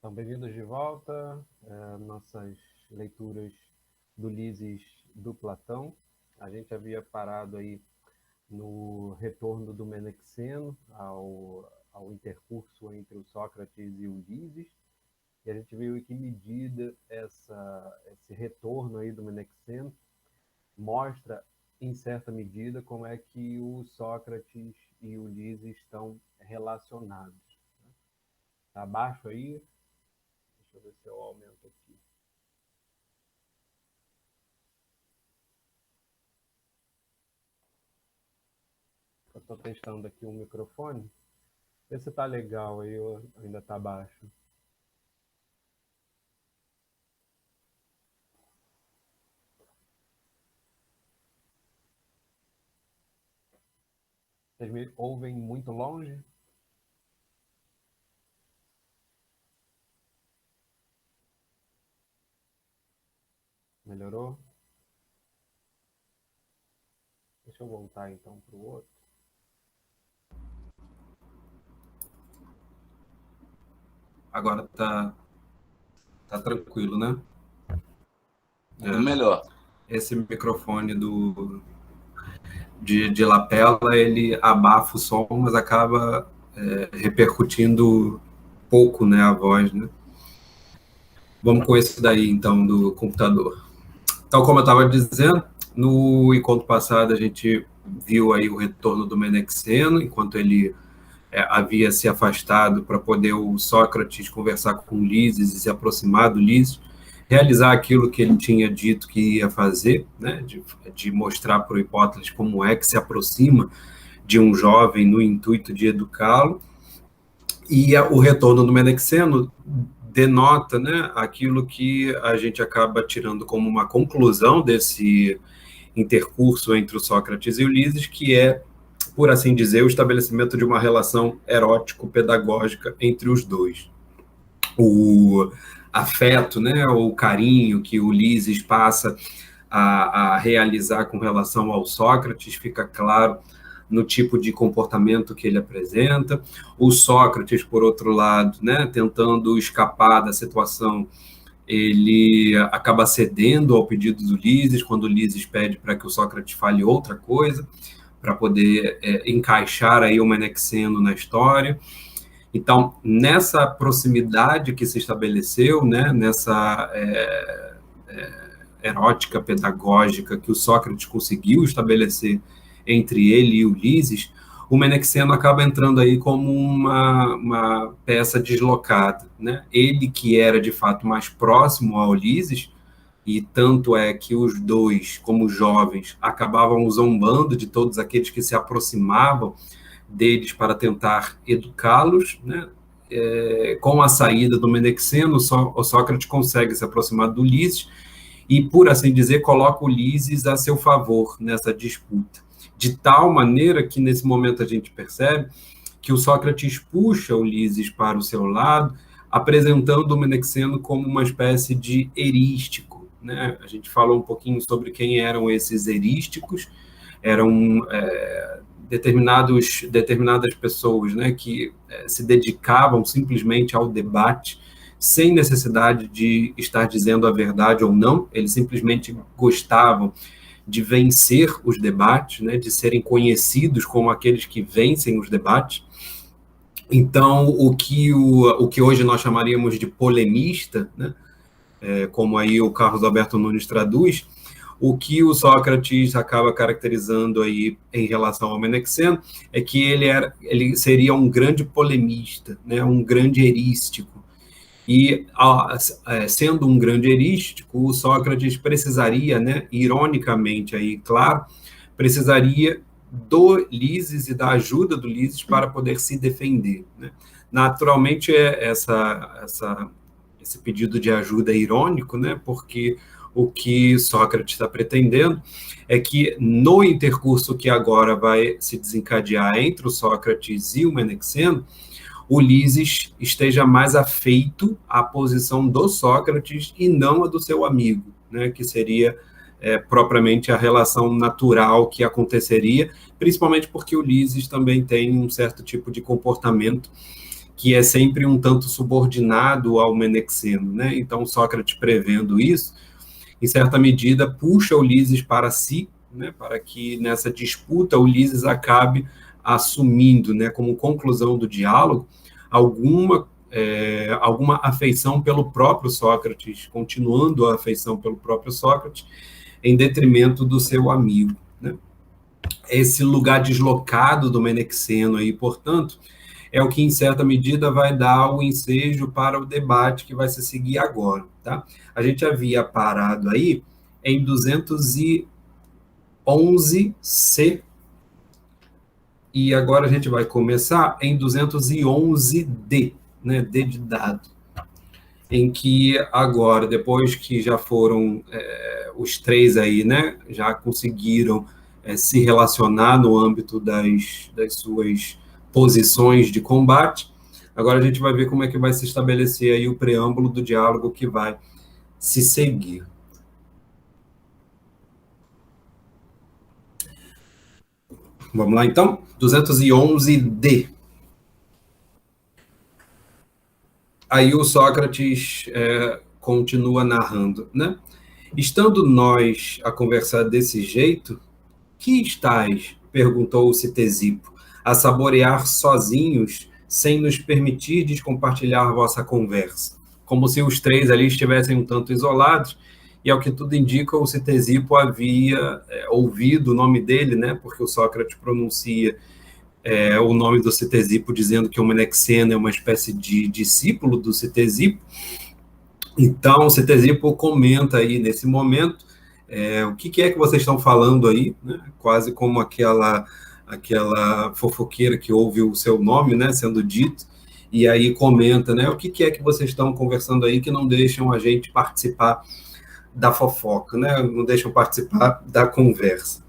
Então, bem-vindos de volta, nossas leituras do Ulisses do Platão. A gente havia parado aí no retorno do Menexeno ao intercurso entre o Sócrates e o Ulisses, e a gente viu em que medida esse retorno aí do Menexeno mostra, em certa medida, como é que o Sócrates e o Ulisses estão relacionados. Está abaixo aí? Deixa eu ver se eu aumento aqui. Eu estou testando aqui o microfone. Vê se está legal aí ou ainda está baixo. Vocês me ouvem muito longe? Melhorou? Deixa eu voltar então para o outro. Agora tá tranquilo, né? Melhor. Esse microfone de lapela, ele abafa o som, mas acaba repercutindo pouco, né, a voz, né? Vamos com esse daí, então, do computador. Então, como eu estava dizendo, no encontro passado a gente viu aí o retorno do Menexeno, enquanto ele havia se afastado para poder o Sócrates conversar com Ulisses e se aproximar do Ulisses, realizar aquilo que ele tinha dito que ia fazer, né, de mostrar para o Hipócrates como é que se aproxima de um jovem no intuito de educá-lo. E o retorno do Menexeno denota, né, aquilo que a gente acaba tirando como uma conclusão desse intercurso entre o Sócrates e Ulisses, que é, por assim dizer, o estabelecimento de uma relação erótico-pedagógica entre os dois. O afeto, né, o carinho que Ulisses passa a realizar com relação ao Sócrates fica claro no tipo de comportamento que ele apresenta. O Sócrates, por outro lado, né, tentando escapar da situação, ele acaba cedendo ao pedido do Ulisses, quando Ulisses pede para que o Sócrates fale outra coisa, para poder encaixar aí o Menexeno na história. Então, nessa proximidade que se estabeleceu, né, nessa erótica pedagógica que o Sócrates conseguiu estabelecer entre ele e Ulisses, o Menexeno acaba entrando aí como uma peça deslocada, né? Ele que era, de fato, mais próximo a Ulisses, e tanto é que os dois, como jovens, acabavam zombando de todos aqueles que se aproximavam deles para tentar educá-los, né? Com a saída do Menexeno, o Sócrates consegue se aproximar do Ulisses e, por assim dizer, coloca Ulisses a seu favor nessa disputa. De tal maneira que, nesse momento, a gente percebe que o Sócrates puxa Ulisses para o seu lado, apresentando o Menexeno como uma espécie de erístico, né? A gente falou um pouquinho sobre quem eram esses erísticos. Eram determinadas pessoas, né, que se dedicavam simplesmente ao debate, sem necessidade de estar dizendo a verdade ou não. Eles simplesmente gostavam de vencer os debates, né, de serem conhecidos como aqueles que vencem os debates. Então, o que hoje nós chamaríamos de polemista, né, como aí o Carlos Alberto Nunes traduz, o que o Sócrates acaba caracterizando aí em relação ao Menexeno é que ele seria um grande polemista, né, um grande erístico. E, sendo um grande erístico, o Sócrates precisaria, né, ironicamente, aí, claro, precisaria do Ulisses e da ajuda do Ulisses para poder se defender, né? Naturalmente, esse pedido de ajuda é irônico, né, porque o que Sócrates está pretendendo é que, no intercurso que agora vai se desencadear entre o Sócrates e o Menexeno, Ulisses esteja mais afeito à posição do Sócrates e não a do seu amigo, né, que seria propriamente a relação natural que aconteceria, principalmente porque Ulisses também tem um certo tipo de comportamento que é sempre um tanto subordinado ao Menexeno, né? Então, Sócrates, prevendo isso, em certa medida, puxa Ulisses para si, né, para que nessa disputa Ulisses acabe assumindo, né, como conclusão do diálogo, alguma afeição pelo próprio Sócrates, continuando a afeição pelo próprio Sócrates, em detrimento do seu amigo, né? Esse lugar deslocado do Menexeno aí, portanto, é o que, em certa medida, vai dar o ensejo para o debate que vai se seguir agora, tá? A gente havia parado aí em 211C, e agora a gente vai começar em 211D, né? D de dado, em que agora, depois que já foram os três aí, né? Já conseguiram se relacionar no âmbito das suas posições de combate. Agora a gente vai ver como é que vai se estabelecer aí o preâmbulo do diálogo que vai se seguir. Vamos lá, então? 211D. Aí o Sócrates continua narrando, né? Estando nós a conversar desse jeito, que estáis, perguntou o Ctesipo, a saborear sozinhos, sem nos permitirdes compartilhar vossa conversa? Como se os três ali estivessem um tanto isolados, e ao que tudo indica, o Ctesipo havia ouvido o nome dele, né, porque o Sócrates pronuncia o nome do Ctesipo dizendo que o Menexeno é uma espécie de discípulo do Ctesipo. Então, o Ctesipo comenta aí, nesse momento, o que é que vocês estão falando aí, né? Quase como aquela fofoqueira que ouve o seu nome, né, sendo dito, e aí comenta, né, o que é que vocês estão conversando aí que não deixam a gente participar da fofoca, né, não deixam participar da conversa.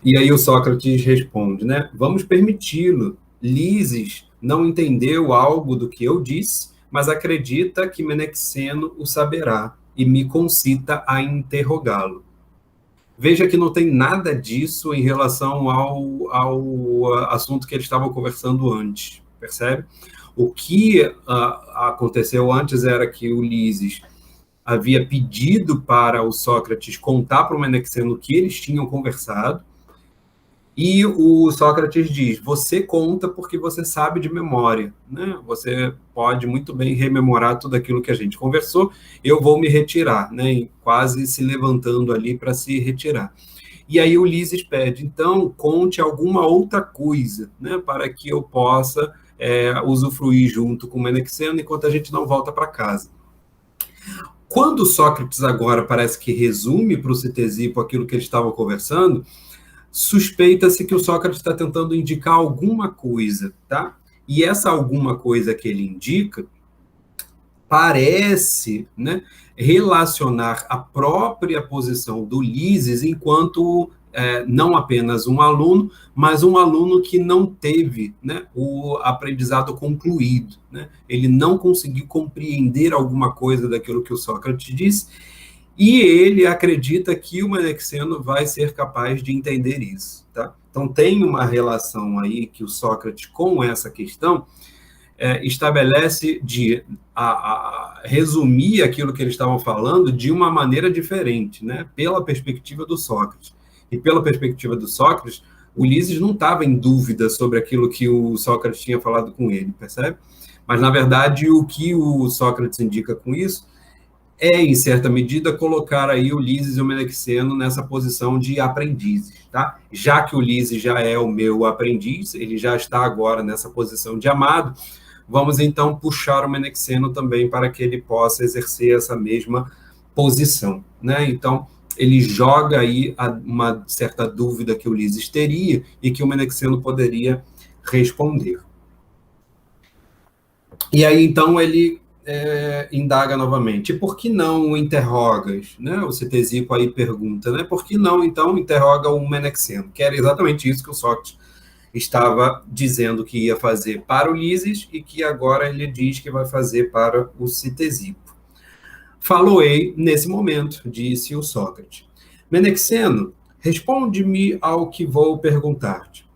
E aí o Sócrates responde, né, vamos permiti-lo. Lises não entendeu algo do que eu disse, mas acredita que Menexeno o saberá e me concita a interrogá-lo. Veja que não tem nada disso em relação ao assunto que eles estavam conversando antes, percebe? O que aconteceu antes era que Ulisses havia pedido para o Sócrates contar para o Menexeno o que eles tinham conversado, e o Sócrates diz, você conta porque você sabe de memória, né? Você pode muito bem rememorar tudo aquilo que a gente conversou, eu vou me retirar, né? Quase se levantando ali para se retirar. E aí Ulisses pede, então, conte alguma outra coisa, né? Para que eu possa usufruir junto com o Menexeno enquanto a gente não volta para casa. Quando Sócrates agora parece que resume para o Ctesipo aquilo que eles estavam conversando, suspeita-se que o Sócrates está tentando indicar alguma coisa, tá? E essa alguma coisa que ele indica parece, né, relacionar a própria posição do Ulisses enquanto não apenas um aluno, mas um aluno que não teve, né, o aprendizado concluído, né? Ele não conseguiu compreender alguma coisa daquilo que o Sócrates disse, e ele acredita que o Menexeno vai ser capaz de entender isso, tá? Então, tem uma relação aí que o Sócrates, com essa questão, estabelece de resumir aquilo que eles estavam falando de uma maneira diferente, né? Pela perspectiva do Sócrates. E pela perspectiva do Sócrates, Ulisses não estava em dúvida sobre aquilo que o Sócrates tinha falado com ele, percebe? Mas, na verdade, o que o Sócrates indica com isso em certa medida, colocar aí Ulisses e o Menexeno nessa posição de aprendizes, tá? Já que Ulisses já é o meu aprendiz, ele já está agora nessa posição de amado, vamos então puxar o Menexeno também para que ele possa exercer essa mesma posição, né? Então, ele joga aí uma certa dúvida que Ulisses teria e que o Menexeno poderia responder. E aí, então, ele indaga novamente, por que não o interrogas? Né? O Ctesipo aí pergunta, né? Por que não, então, interroga o Menexeno? Que era exatamente isso que o Sócrates estava dizendo que ia fazer para Ulisses e que agora ele diz que vai fazer para o Ctesipo. Faloei nesse momento, disse o Sócrates. Menexeno, responde-me ao que vou perguntar-te.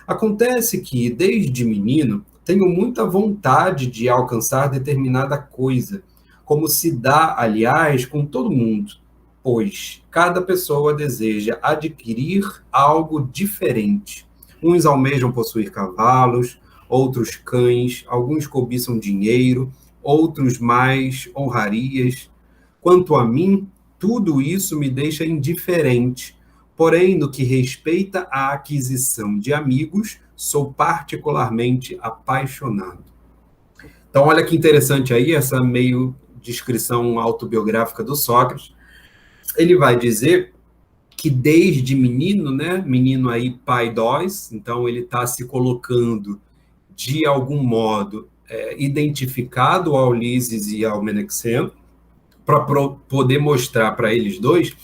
Acontece que, desde menino, tenho muita vontade de alcançar determinada coisa, como se dá, aliás, com todo mundo, pois cada pessoa deseja adquirir algo diferente. Uns almejam possuir cavalos, outros cães, alguns cobiçam dinheiro, outros mais honrarias. Quanto a mim, tudo isso me deixa indiferente. Porém, no que respeita à aquisição de amigos, sou particularmente apaixonado. Então, olha que interessante aí, essa meio descrição autobiográfica do Sócrates. Ele vai dizer que desde menino, né, menino aí paidós, então ele está se colocando de algum modo identificado ao Ulisses e ao Menexeno, para poder mostrar para eles dois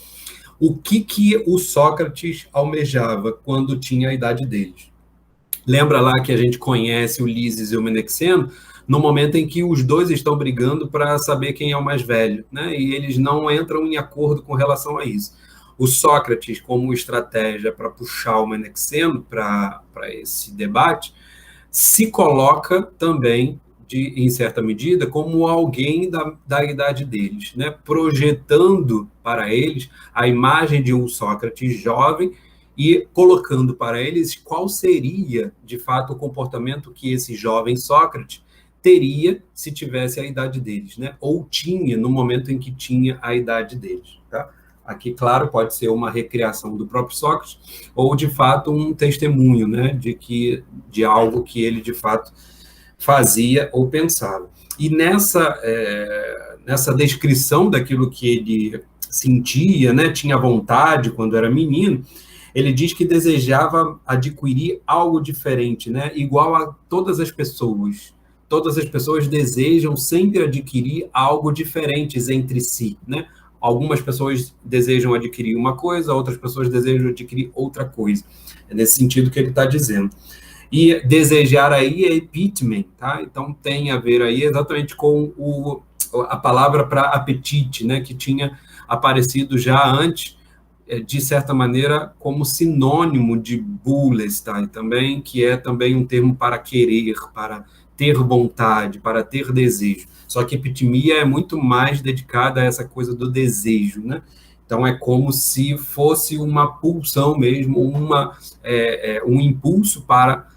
o que o Sócrates almejava quando tinha a idade deles. Lembra lá que a gente conhece o Ulisses e o Menexeno no momento em que os dois estão brigando para saber quem é o mais velho, né? E eles não entram em acordo com relação a isso. O Sócrates, como estratégia para puxar o Menexeno para esse debate, se coloca também, em certa medida, como alguém da idade deles, né? Projetando para eles a imagem de um Sócrates jovem e colocando para eles qual seria, de fato, o comportamento que esse jovem Sócrates teria se tivesse a idade deles, né? Ou tinha no momento em que tinha a idade deles, tá? Aqui, claro, pode ser uma recriação do próprio Sócrates ou, de fato, um testemunho, né, de algo que ele, de fato, fazia ou pensava. E nessa descrição daquilo que ele sentia, né, tinha vontade quando era menino, ele diz que desejava adquirir algo diferente, né, igual a todas as pessoas. Todas as pessoas desejam sempre adquirir algo diferente entre si, né? Algumas pessoas desejam adquirir uma coisa, outras pessoas desejam adquirir outra coisa. É nesse sentido que ele está dizendo. E desejar aí é epítome, tá? Então tem a ver aí exatamente com a palavra para apetite, né? Que tinha aparecido já antes, de certa maneira, como sinônimo de bules, tá? E também, que é também um termo para querer, para ter vontade, para ter desejo. Só que epitimia é muito mais dedicada a essa coisa do desejo, né? Então, é como se fosse uma pulsão mesmo, um impulso para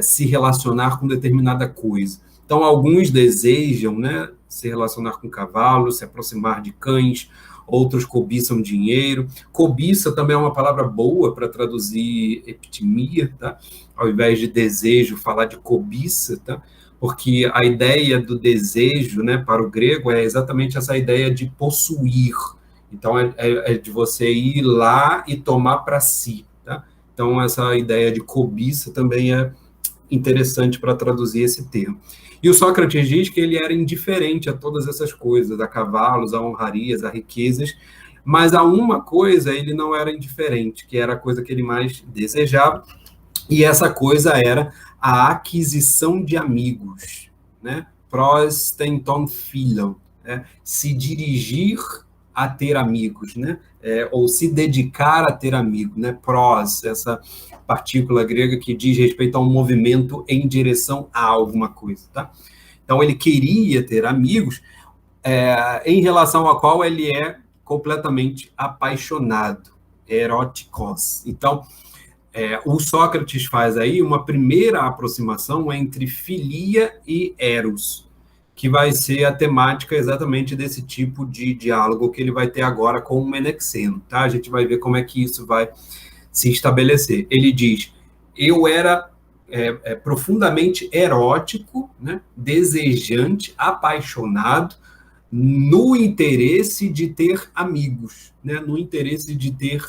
se relacionar com determinada coisa. Então, alguns desejam, né, se relacionar com cavalos, se aproximar de cães, outros cobiçam dinheiro. Cobiça também é uma palavra boa para traduzir epitimia, tá? Ao invés de desejo, falar de cobiça, tá? Porque a ideia do desejo, né, para o grego, é exatamente essa ideia de possuir. Então, é de você ir lá e tomar para si, tá? Então, essa ideia de cobiça também é interessante para traduzir esse termo. E o Sócrates diz que ele era indiferente a todas essas coisas, a cavalos, a honrarias, a riquezas, mas a uma coisa ele não era indiferente, que era a coisa que ele mais desejava, e essa coisa era a aquisição de amigos, né? Prostenton philon, né? Se dirigir a ter amigos, né? Ou se dedicar a ter amigos, né? Pros, essa partícula grega que diz respeito a um movimento em direção a alguma coisa, tá? Então, ele queria ter amigos, em relação a qual ele é completamente apaixonado, eróticos. Então, o Sócrates faz aí uma primeira aproximação entre filia e eros, que vai ser a temática exatamente desse tipo de diálogo que ele vai ter agora com o Menexeno, tá? A gente vai ver como é que isso vai se estabelecer. Ele diz, eu era profundamente erótico, né? Desejante, apaixonado, no interesse de ter amigos, né? No interesse de ter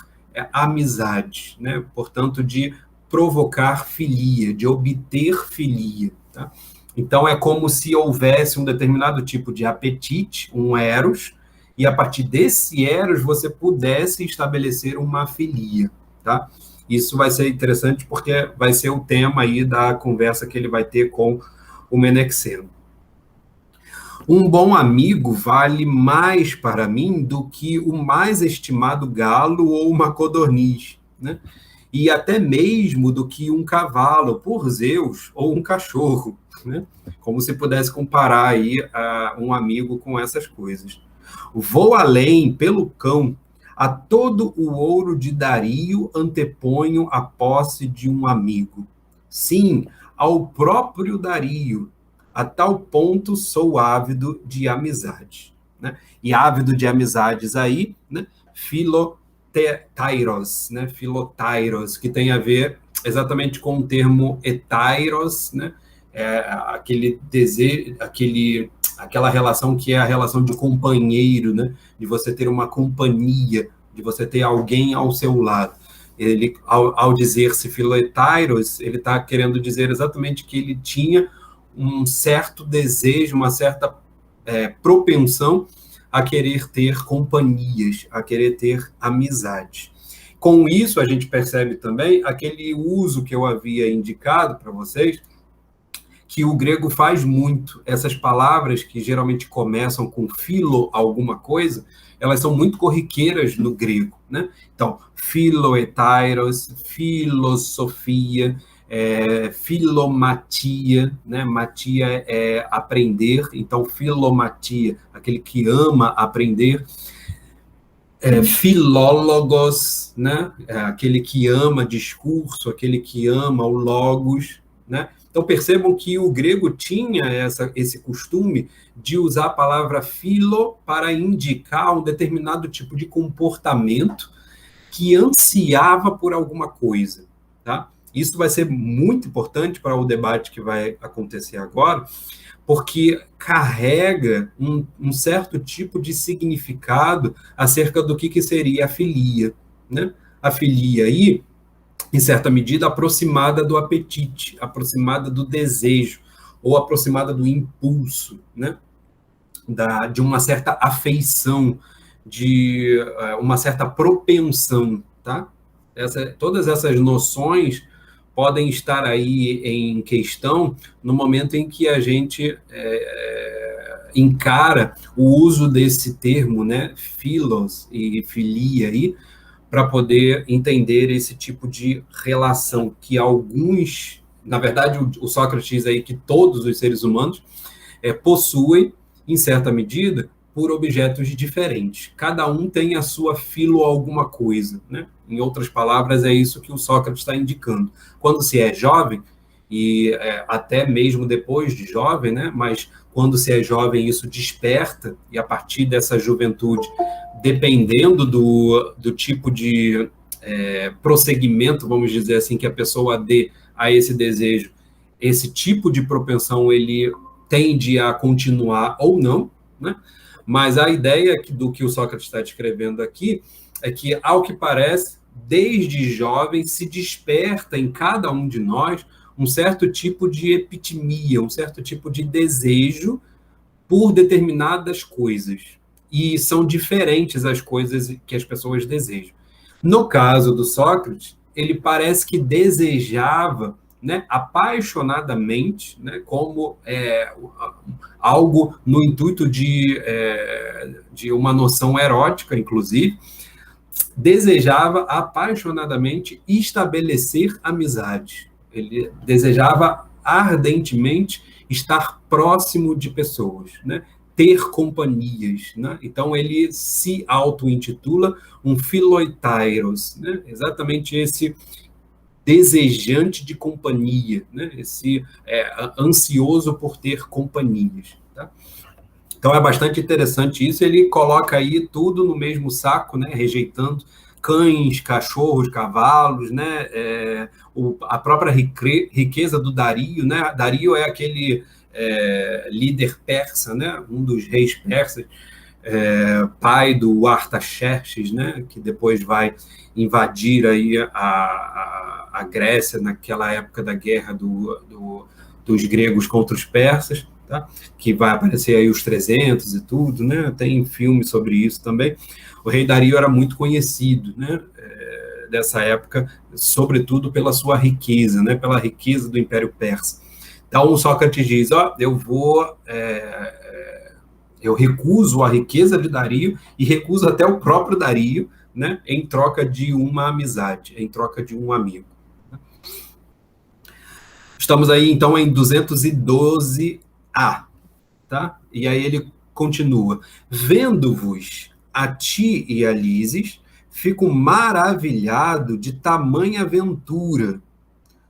amizade, né? Portanto, de provocar filia, de obter filia, tá? Então, é como se houvesse um determinado tipo de apetite, um eros, e a partir desse eros você pudesse estabelecer uma filia, tá? Isso vai ser interessante porque vai ser o tema aí da conversa que ele vai ter com o Menexeno. Um bom amigo vale mais para mim do que o mais estimado galo ou uma codorniz, né? e até mesmo do que um cavalo, por Zeus, ou um cachorro, né? Como se pudesse comparar aí um amigo com essas coisas. Vou além pelo cão, a todo o ouro de Dario anteponho a posse de um amigo. Sim, ao próprio Dario, a tal ponto sou ávido de amizade. Né? E ávido de amizades aí, né? Filotairos, né? Filotairos, que tem a ver exatamente com o termo etairos, né? Aquele desejo, aquela relação que é a relação de companheiro, né? De você ter uma companhia, de você ter alguém ao seu lado. Ele, ao dizer-se filetairos, ele está querendo dizer exatamente que ele tinha um certo desejo, uma certa propensão a querer ter companhias, a querer ter amizade. Com isso, a gente percebe também aquele uso que eu havia indicado para vocês, que o grego faz muito. Essas palavras que geralmente começam com filo alguma coisa, elas são muito corriqueiras no grego, né? Então, filoetairos, filosofia, filomatia, né? Matia é aprender, então filomatia, aquele que ama aprender. Filólogos, né? Aquele que ama discurso, aquele que ama o logos, né? Então, percebam que o grego tinha esse costume de usar a palavra filo para indicar um determinado tipo de comportamento que ansiava por alguma coisa. Tá? Isso vai ser muito importante para o debate que vai acontecer agora, porque carrega um certo tipo de significado acerca do que seria a filia. Né? A filia aí, em certa medida, aproximada do apetite, aproximada do desejo, ou aproximada do impulso, né? De uma certa afeição, de uma certa propensão. Tá? Todas essas noções podem estar aí em questão no momento em que a gente encara o uso desse termo, né, filos e filia aí, para poder entender esse tipo de relação que alguns, na verdade, o Sócrates diz aí que todos os seres humanos possuem, em certa medida, por objetos diferentes. Cada um tem a sua filo alguma coisa, né? Em outras palavras, é isso que o Sócrates está indicando. Quando se é jovem, e até mesmo depois de jovem, né? Mas quando se é jovem, isso desperta, e a partir dessa juventude, dependendo do tipo de prosseguimento, vamos dizer assim, que a pessoa dê a esse desejo, esse tipo de propensão, ele tende a continuar ou não, né? Mas a ideia do que o Sócrates está descrevendo aqui é que, ao que parece, desde jovem se desperta em cada um de nós um certo tipo de epitimia, um certo tipo de desejo por determinadas coisas. E são diferentes as coisas que as pessoas desejam. No caso do Sócrates, ele parece que desejava, né, apaixonadamente, né, como algo no intuito de uma noção erótica, inclusive, desejava apaixonadamente estabelecer amizade. Ele desejava ardentemente estar próximo de pessoas, né? Ter companhias. Né? Então, ele se auto-intitula um filoitairos, né? Exatamente esse desejante de companhia, né? Esse ansioso por ter companhias. Tá? Então, é bastante interessante isso. Ele coloca aí tudo no mesmo saco, né? Rejeitando cães, cachorros, cavalos, né? A própria riqueza do Dario, né? Dario é aquele líder persa, né? Um dos reis persas, pai do Artaxerxes, né? Que depois vai invadir aí a Grécia naquela época da guerra dos gregos contra os persas, tá? Que vai aparecer aí os 300 e tudo, né? Tem filme sobre isso também. O rei Dario era muito conhecido, né? Dessa época, sobretudo pela sua riqueza, né? Pela riqueza do Império Persa. Então, o Sócrates diz, eu recuso a riqueza de Dario e recuso até o próprio Dario, né, em troca de uma amizade, em troca de um amigo. Estamos aí, então, em 212A, tá? E aí ele continua. Vendo-vos a ti e a Lises, fico maravilhado de tamanha aventura.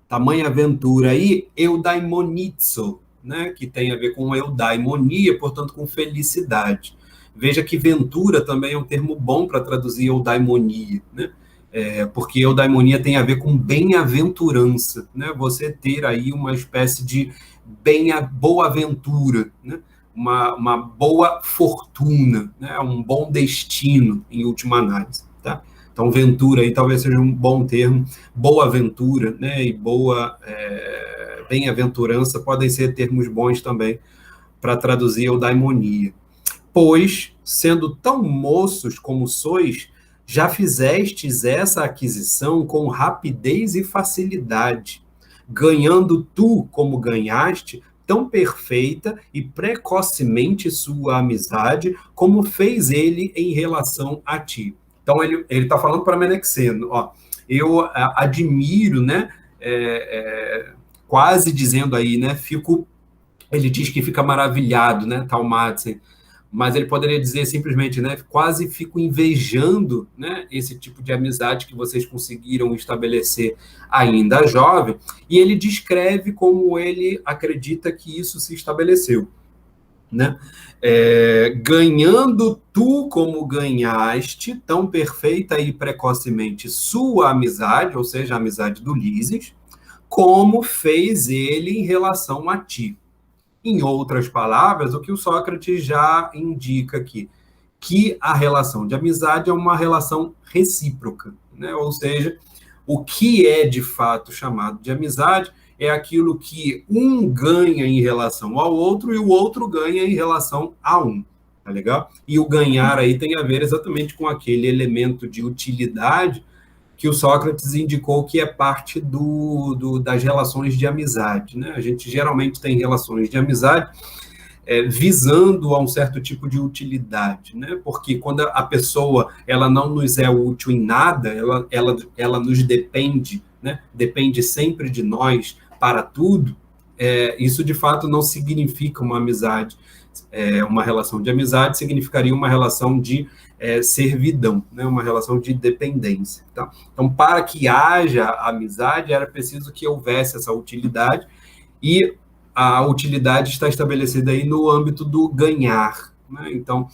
Tamanha aventura aí, eudaimonizo, né? Que tem a ver com eudaimonia, portanto, com felicidade. Veja que ventura também é um termo bom para traduzir eudaimonia, né? Porque eudaimonia tem a ver com bem-aventurança, né? Você ter aí uma espécie de boa-aventura, né? Uma boa fortuna, né? Um bom destino, em última análise, tá? Então, ventura aí talvez seja um bom termo. Boa-aventura, né? E bem-aventurança podem ser termos bons também para traduzir eudaimonia. Pois, sendo tão moços como sois, já fizestes essa aquisição com rapidez e facilidade, ganhando tu, como ganhaste, tão perfeita e precocemente sua amizade, como fez ele em relação a ti. Então, ele está falando para Menexeno, ó, eu admiro, né, quase dizendo aí, né, ele diz que fica maravilhado, né, Talmatzen, mas ele poderia dizer simplesmente, né, quase fico invejando, né, esse tipo de amizade que vocês conseguiram estabelecer ainda jovem, e ele descreve como ele acredita que isso se estabeleceu, né? Ganhando tu como ganhaste, tão perfeita e precocemente sua amizade, ou seja, a amizade do Lises, como fez ele em relação a ti. Em outras palavras, o que o Sócrates já indica aqui, que a relação de amizade é uma relação recíproca, né? Ou seja, o que é de fato chamado de amizade é aquilo que um ganha em relação ao outro e o outro ganha em relação a um, tá legal? E o ganhar aí tem a ver exatamente com aquele elemento de utilidade que o Sócrates indicou que é parte das relações de amizade, né? A gente geralmente tem relações de amizade visando a um certo tipo de utilidade, né? Porque quando a pessoa ela não nos é útil em nada, ela nos depende, né? Depende sempre de nós para tudo, isso de fato não significa uma amizade. Uma relação de amizade significaria uma relação de servidão, né? Uma relação de dependência. Tá? Então, para que haja amizade, era preciso que houvesse essa utilidade, e a utilidade está estabelecida aí no âmbito do ganhar, né? Então,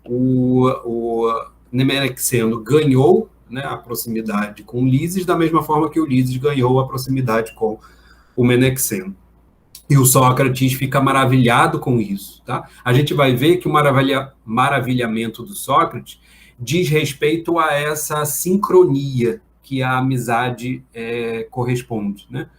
o Menexeno ganhou, né, a proximidade com o Lises, da mesma forma que o Lises ganhou a proximidade com o Menexeno. E o Sócrates fica maravilhado com isso. Tá? A gente vai ver que o maravilhamento do Sócrates diz respeito a essa sincronia que a amizade corresponde, né?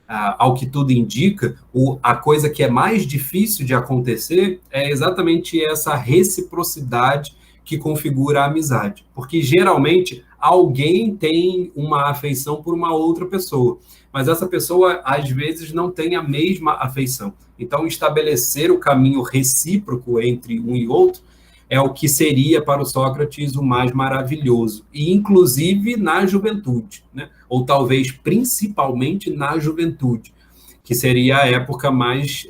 Ao que tudo indica, a coisa que é mais difícil de acontecer é exatamente essa reciprocidade que configura a amizade. Porque, geralmente, alguém tem uma afeição por uma outra pessoa, mas essa pessoa, às vezes, não tem a mesma afeição. Então, estabelecer o caminho recíproco entre um e outro é o que seria para o Sócrates o mais maravilhoso, e inclusive na juventude, né? Ou talvez principalmente na juventude, que seria a época mais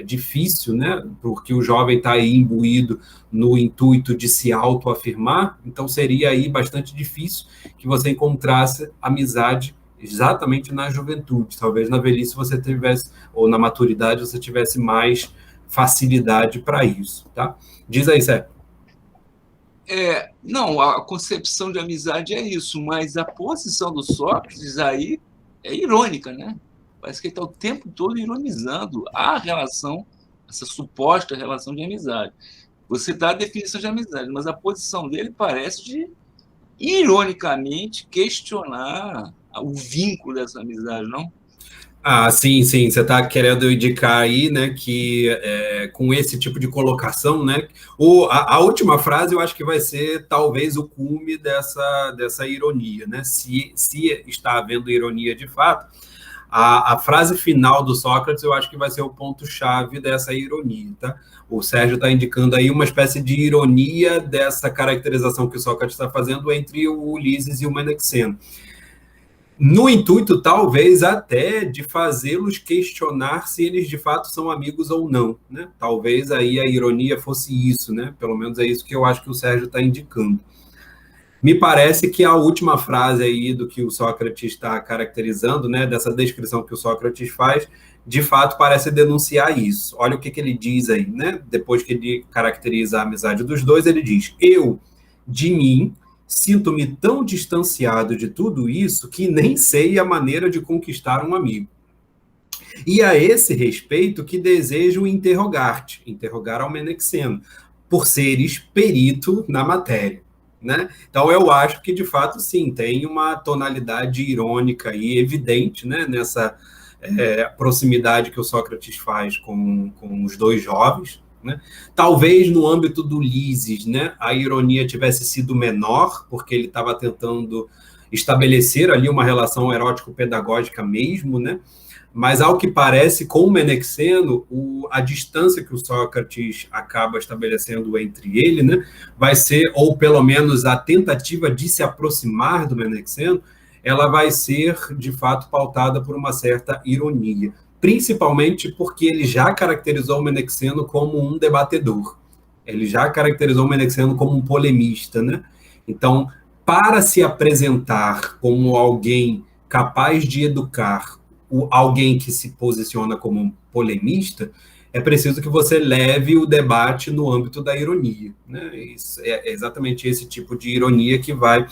difícil, né? Porque o jovem está aí imbuído no intuito de se autoafirmar, então seria aí bastante difícil que você encontrasse amizade exatamente na juventude. Talvez na velhice você tivesse, ou na maturidade você tivesse mais facilidade para isso, tá? Diz aí, Sérgio. Não, a concepção de amizade é isso, mas a posição do Sócrates aí é irônica, né? Parece que ele está o tempo todo ironizando a relação, essa suposta relação de amizade. Você dá a definição de amizade, mas a posição dele parece de, ironicamente, questionar o vínculo dessa amizade, não? Sim, sim, você está querendo indicar aí, né, que com esse tipo de colocação, né, a última frase eu acho que vai ser talvez o cume dessa ironia, né, se está havendo ironia de fato, A frase final do Sócrates, eu acho que vai ser o ponto-chave dessa ironia, tá? O Sérgio está indicando aí uma espécie de ironia dessa caracterização que o Sócrates está fazendo entre o Ulisses e o Menexeno. No intuito, talvez, até de fazê-los questionar se eles de fato são amigos ou não, né? Talvez aí a ironia fosse isso, né? Pelo menos é isso que eu acho que o Sérgio está indicando. Me parece que a última frase aí do que o Sócrates está caracterizando, né, dessa descrição que o Sócrates faz, de fato parece denunciar isso. Olha o que ele diz aí, né? Depois que ele caracteriza a amizade dos dois, ele diz: eu, de mim, sinto-me tão distanciado de tudo isso que nem sei a maneira de conquistar um amigo. E a esse respeito que desejo interrogar-te, interrogar ao Menexeno, por seres perito na matéria. Né? Então, eu acho que, de fato, sim, tem uma tonalidade irônica e evidente, né, nessa proximidade que o Sócrates faz com os dois jovens. Né? Talvez no âmbito do Ulisses, né, a ironia tivesse sido menor, porque ele estava tentando estabelecer ali uma relação erótico-pedagógica mesmo, né? Mas, ao que parece, com o Menexeno, a distância que o Sócrates acaba estabelecendo entre ele, né, vai ser, ou pelo menos a tentativa de se aproximar do Menexeno, ela vai ser, de fato, pautada por uma certa ironia, principalmente porque ele já caracterizou o Menexeno como um debatedor, ele já caracterizou o Menexeno como um polemista, né? Então, para se apresentar como alguém capaz de educar, alguém que se posiciona como um polemista, é preciso que você leve o debate no âmbito da ironia. Né? Isso é exatamente esse tipo de ironia que vai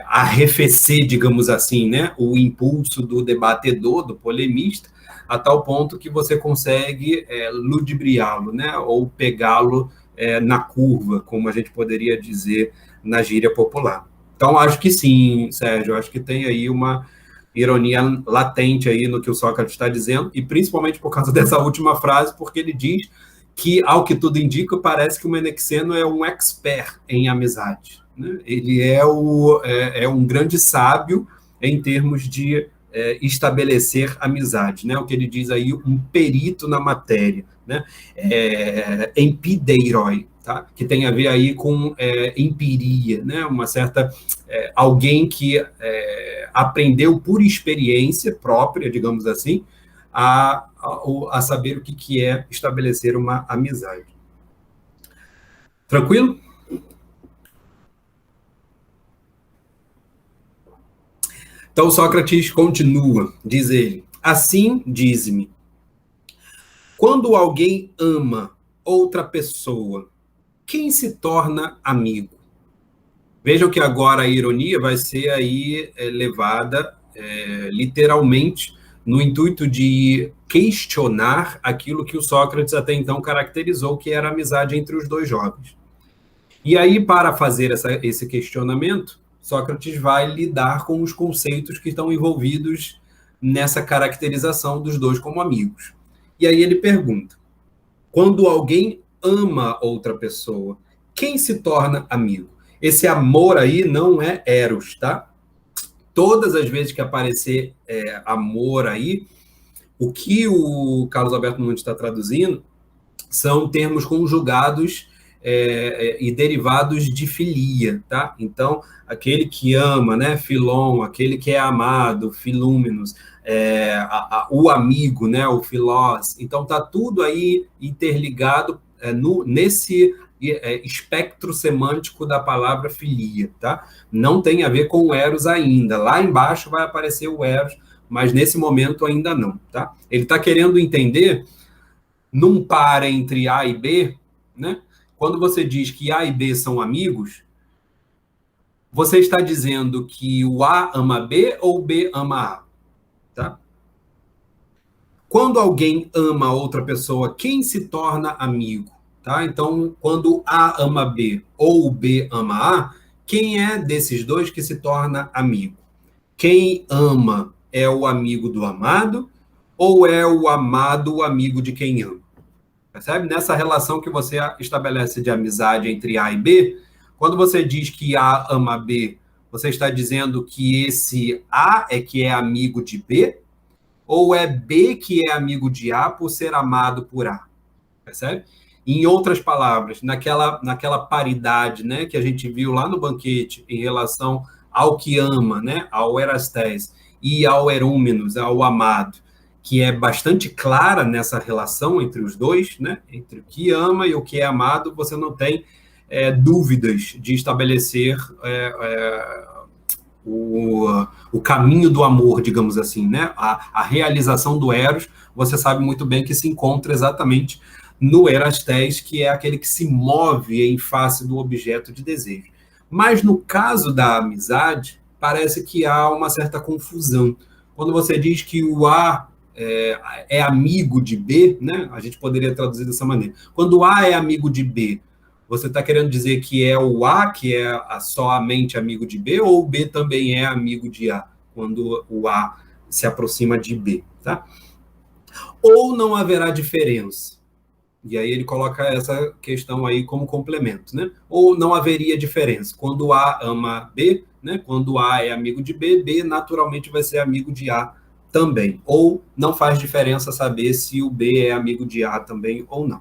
arrefecer, digamos assim, né, o impulso do debatedor, do polemista, a tal ponto que você consegue ludibriá-lo, né, ou pegá-lo na curva, como a gente poderia dizer na gíria popular. Então, acho que sim, Sérgio, acho que tem aí uma ironia latente aí no que o Sócrates está dizendo, e principalmente por causa dessa última frase, porque ele diz que, ao que tudo indica, parece que o Menexeno é um expert em amizade. Né? Ele é um grande sábio em termos de estabelecer amizade. Né? O que ele diz aí, um perito na matéria, né? Empideiroi, tá? Que tem a ver aí com empiria, né? Uma certa... alguém que aprendeu por experiência própria, digamos assim, a saber o que é estabelecer uma amizade. Tranquilo? Então, Sócrates continua, diz ele: assim, diz-me, quando alguém ama outra pessoa, quem se torna amigo? Vejam que agora a ironia vai ser aí levada literalmente no intuito de questionar aquilo que o Sócrates até então caracterizou, que era a amizade entre os dois jovens. E aí, para fazer esse questionamento, Sócrates vai lidar com os conceitos que estão envolvidos nessa caracterização dos dois como amigos. E aí ele pergunta: quando alguém ama outra pessoa, quem se torna amigo? Esse amor aí não é eros, tá? Todas as vezes que aparecer amor aí, o que o Carlos Alberto Nunes está traduzindo são termos conjugados e derivados de filia, tá? Então, aquele que ama, né, filon, aquele que é amado, filúmenos, o amigo, né, o filós. Então, tá tudo aí interligado nesse espectro semântico da palavra filia, tá? Não tem a ver com o eros ainda. Lá embaixo vai aparecer o eros, mas nesse momento ainda não, tá? Ele está querendo entender, num par entre A e B, né? Quando você diz que A e B são amigos, você está dizendo que o A ama B ou o B ama A, tá? Quando alguém ama outra pessoa, quem se torna amigo? Tá? Então, quando A ama B ou B ama A, quem é desses dois que se torna amigo? Quem ama é o amigo do amado ou é o amado o amigo de quem ama? Percebe? Nessa relação que você estabelece de amizade entre A e B, quando você diz que A ama B, você está dizendo que esse A é que é amigo de B, ou é B que é amigo de A por ser amado por A? Percebe? Em outras palavras, naquela paridade, né, que a gente viu lá no banquete em relação ao que ama, né, ao Erastés, e ao Herúmenos, ao amado, que é bastante clara nessa relação entre os dois, né, entre o que ama e o que é amado, você não tem dúvidas de estabelecer o caminho do amor, digamos assim, né, a realização do Eros, você sabe muito bem que se encontra exatamente no Erastés, que é aquele que se move em face do objeto de desejo. Mas no caso da amizade, parece que há uma certa confusão. Quando você diz que o A é amigo de B, né? A gente poderia traduzir dessa maneira. Quando o A é amigo de B, você está querendo dizer que é o A que é somente amigo de B, ou o B também é amigo de A, quando o A se aproxima de B, tá? Ou não haverá diferença? E aí ele coloca essa questão aí como complemento, né? Ou não haveria diferença. Quando A ama B, né? Quando A é amigo de B, B naturalmente vai ser amigo de A também. Ou não faz diferença saber se o B é amigo de A também ou não.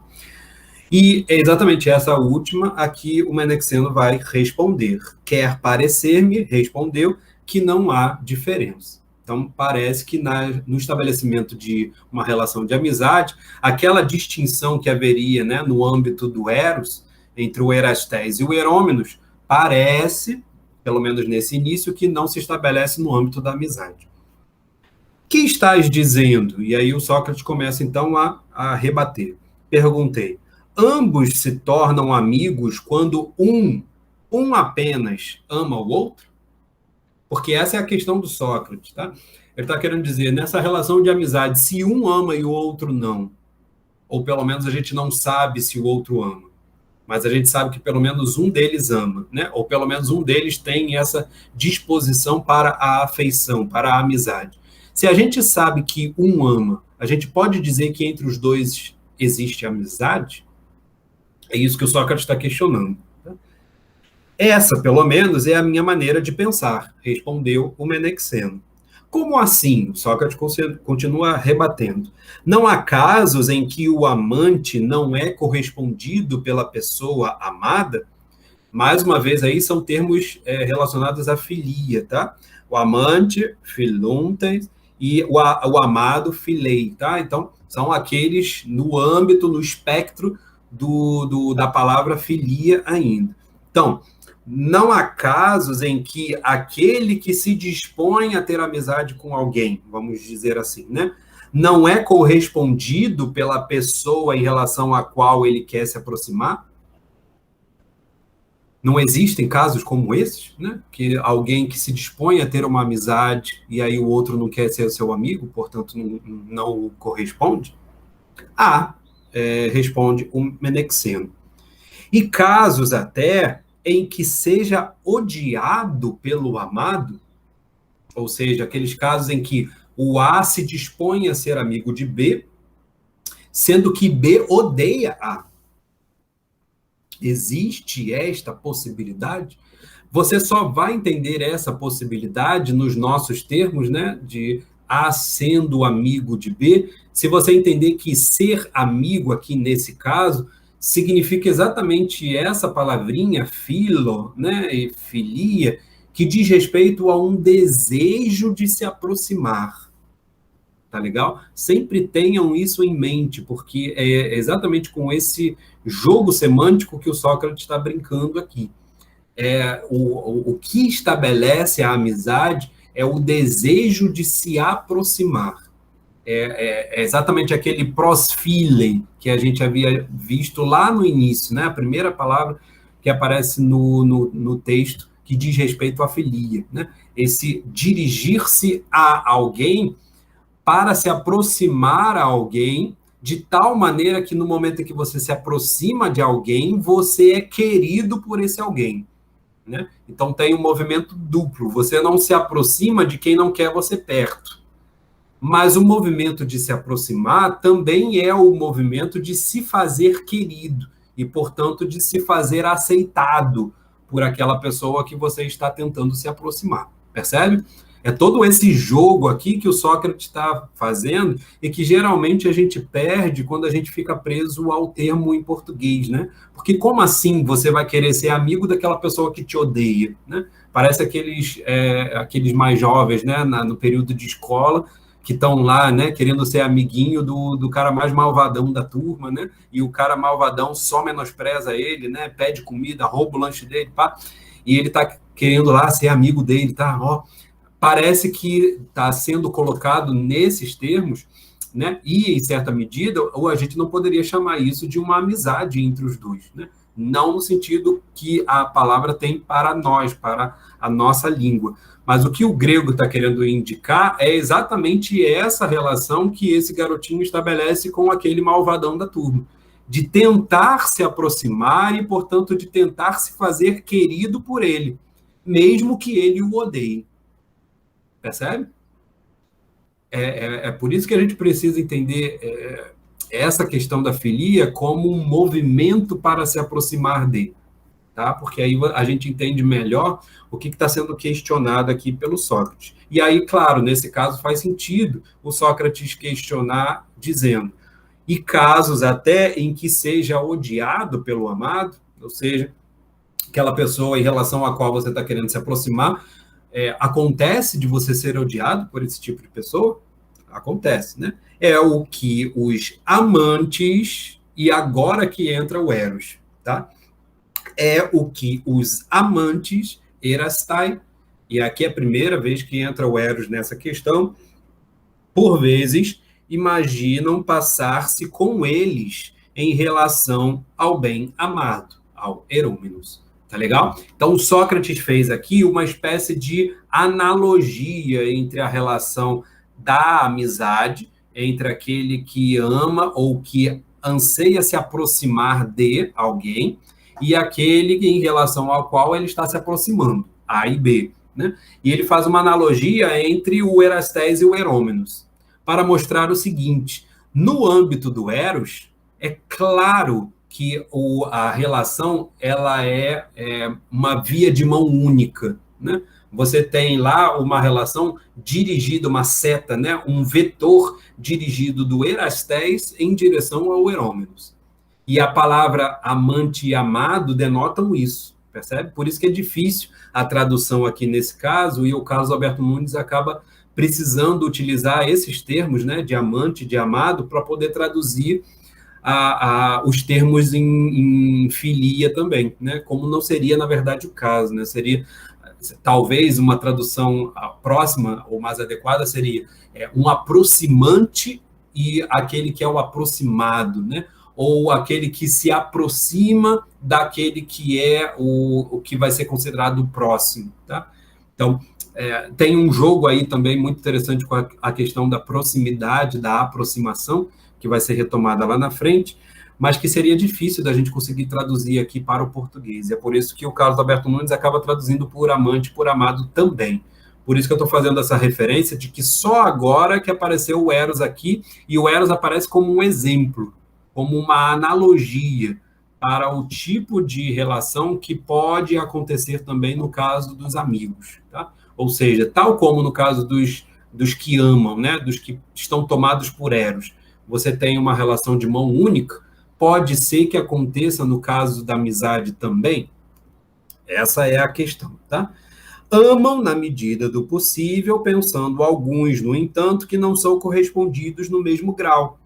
E é exatamente essa última aqui o Menexeno vai responder. Quer parecer-me, respondeu, que não há diferença. Então, parece que no estabelecimento de uma relação de amizade, aquela distinção que haveria, né, no âmbito do Eros, entre o Erastés e o Herômenos, parece, pelo menos nesse início, que não se estabelece no âmbito da amizade. Que estás dizendo? E aí o Sócrates começa, então, a rebater. Perguntei. Ambos se tornam amigos quando um apenas ama o outro? Porque essa é a questão do Sócrates, tá? Ele está querendo dizer, nessa relação de amizade, se um ama e o outro não, ou pelo menos a gente não sabe se o outro ama, mas a gente sabe que pelo menos um deles ama, né? Ou pelo menos um deles tem essa disposição para a afeição, para a amizade. Se a gente sabe que um ama, a gente pode dizer que entre os dois existe amizade? É isso que o Sócrates está questionando. Essa, pelo menos, é a minha maneira de pensar, respondeu o Menexeno. Como assim? Sócrates continua rebatendo. Não há casos em que o amante não é correspondido pela pessoa amada? Mais uma vez, aí são termos relacionados à filia, tá? O amante, filuntes, e o amado, filei, tá? Então, são aqueles no âmbito, no espectro da palavra filia ainda. Então, não há casos em que aquele que se dispõe a ter amizade com alguém, vamos dizer assim, né, não é correspondido pela pessoa em relação à qual ele quer se aproximar? Não existem casos como esses, né? Que alguém que se dispõe a ter uma amizade e aí o outro não quer ser seu amigo, portanto não corresponde? Responde o Menexeno. E casos até em que seja odiado pelo amado, ou seja, aqueles casos em que o A se dispõe a ser amigo de B, sendo que B odeia A. Existe esta possibilidade? Você só vai entender essa possibilidade nos nossos termos, né, de A sendo amigo de B, se você entender que ser amigo aqui nesse caso significa exatamente essa palavrinha, filo, né, e filia, que diz respeito a um desejo de se aproximar. Tá legal? Sempre tenham isso em mente, porque é exatamente com esse jogo semântico que o Sócrates está brincando aqui. O que estabelece a amizade é o desejo de se aproximar. É exatamente aquele prosphilei que a gente havia visto lá no início, né? A primeira palavra que aparece no texto que diz respeito à filia, né? Esse dirigir-se a alguém para se aproximar a alguém de tal maneira que no momento em que você se aproxima de alguém, você é querido por esse alguém, né? Então tem um movimento duplo, você não se aproxima de quem não quer você perto. Mas o movimento de se aproximar também é o movimento de se fazer querido e, portanto, de se fazer aceitado por aquela pessoa que você está tentando se aproximar. Percebe? É todo esse jogo aqui que o Sócrates está fazendo e que geralmente a gente perde quando a gente fica preso ao termo em português, né? Porque como assim você vai querer ser amigo daquela pessoa que te odeia, né? Parece aqueles mais jovens, né, no período de escola, que estão lá, né, querendo ser amiguinho do cara mais malvadão da turma, né? E o cara malvadão só menospreza ele, né? Pede comida, rouba o lanche dele, pá. E ele tá querendo lá ser amigo dele, tá? Ó, parece que está sendo colocado nesses termos, né? E, em certa medida, ou a gente não poderia chamar isso de uma amizade entre os dois, né? Não no sentido que a palavra tem para nós, para a nossa língua. Mas o que o grego está querendo indicar é exatamente essa relação que esse garotinho estabelece com aquele malvadão da turma, de tentar se aproximar e, portanto, de tentar se fazer querido por ele, mesmo que ele o odeie. Percebe? É por isso que a gente precisa entender essa questão da filia como um movimento para se aproximar dele, tá? Porque aí a gente entende melhor o que está sendo questionado aqui pelo Sócrates. E aí, claro, nesse caso faz sentido o Sócrates questionar dizendo, e casos até em que seja odiado pelo amado, ou seja, aquela pessoa em relação à qual você está querendo se aproximar, acontece de você ser odiado por esse tipo de pessoa? Acontece, né? É o que os amantes, e agora que entra o Eros, tá? É o que os amantes, erastai, e aqui é a primeira vez que entra o Eros nessa questão, por vezes, imaginam passar-se com eles em relação ao bem amado, ao erômenos. Tá legal? Então, Sócrates fez aqui uma espécie de analogia entre a relação da amizade, entre aquele que ama ou que anseia se aproximar de alguém, e aquele em relação ao qual ele está se aproximando, A e B. Né? E ele faz uma analogia entre o Erastés e o Erômenos, para mostrar o seguinte: no âmbito do Eros, é claro que a relação ela é uma via de mão única, né? Você tem lá uma relação dirigida, uma seta, né? Um vetor dirigido do Erastés em direção ao Erômenos. E a palavra amante e amado denotam isso, percebe? Por isso que é difícil a tradução aqui nesse caso, e o Carlos Alberto Nunes acaba precisando utilizar esses termos, né, de amante, de amado, para poder traduzir os termos em filia também, né? Como não seria, na verdade, o caso, né? Seria, talvez, uma tradução próxima ou mais adequada seria um aproximante e aquele que é o aproximado, né? Ou aquele que se aproxima daquele que é o que vai ser considerado o próximo, tá? Então, tem um jogo aí também muito interessante com a questão da proximidade, da aproximação, que vai ser retomada lá na frente, mas que seria difícil da gente conseguir traduzir aqui para o português. É por isso que o Carlos Alberto Nunes acaba traduzindo por amante, por amado também. Por isso que eu estou fazendo essa referência de que só agora que apareceu o Eros aqui, e o Eros aparece como um exemplo, como uma analogia para o tipo de relação que pode acontecer também no caso dos amigos, tá? Ou seja, tal como no caso dos que amam, né? Dos que estão tomados por Eros, você tem uma relação de mão única, pode ser que aconteça no caso da amizade também? Essa é a questão, tá? Amam na medida do possível, pensando alguns, no entanto, que não são correspondidos no mesmo grau,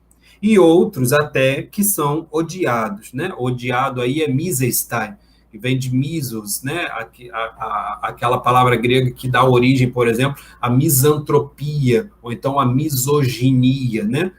e outros até que são odiados, né? Odiado aí é misestai, que vem de misos, né? Aquela palavra grega que dá origem, por exemplo, à misantropia, ou então à misoginia, né?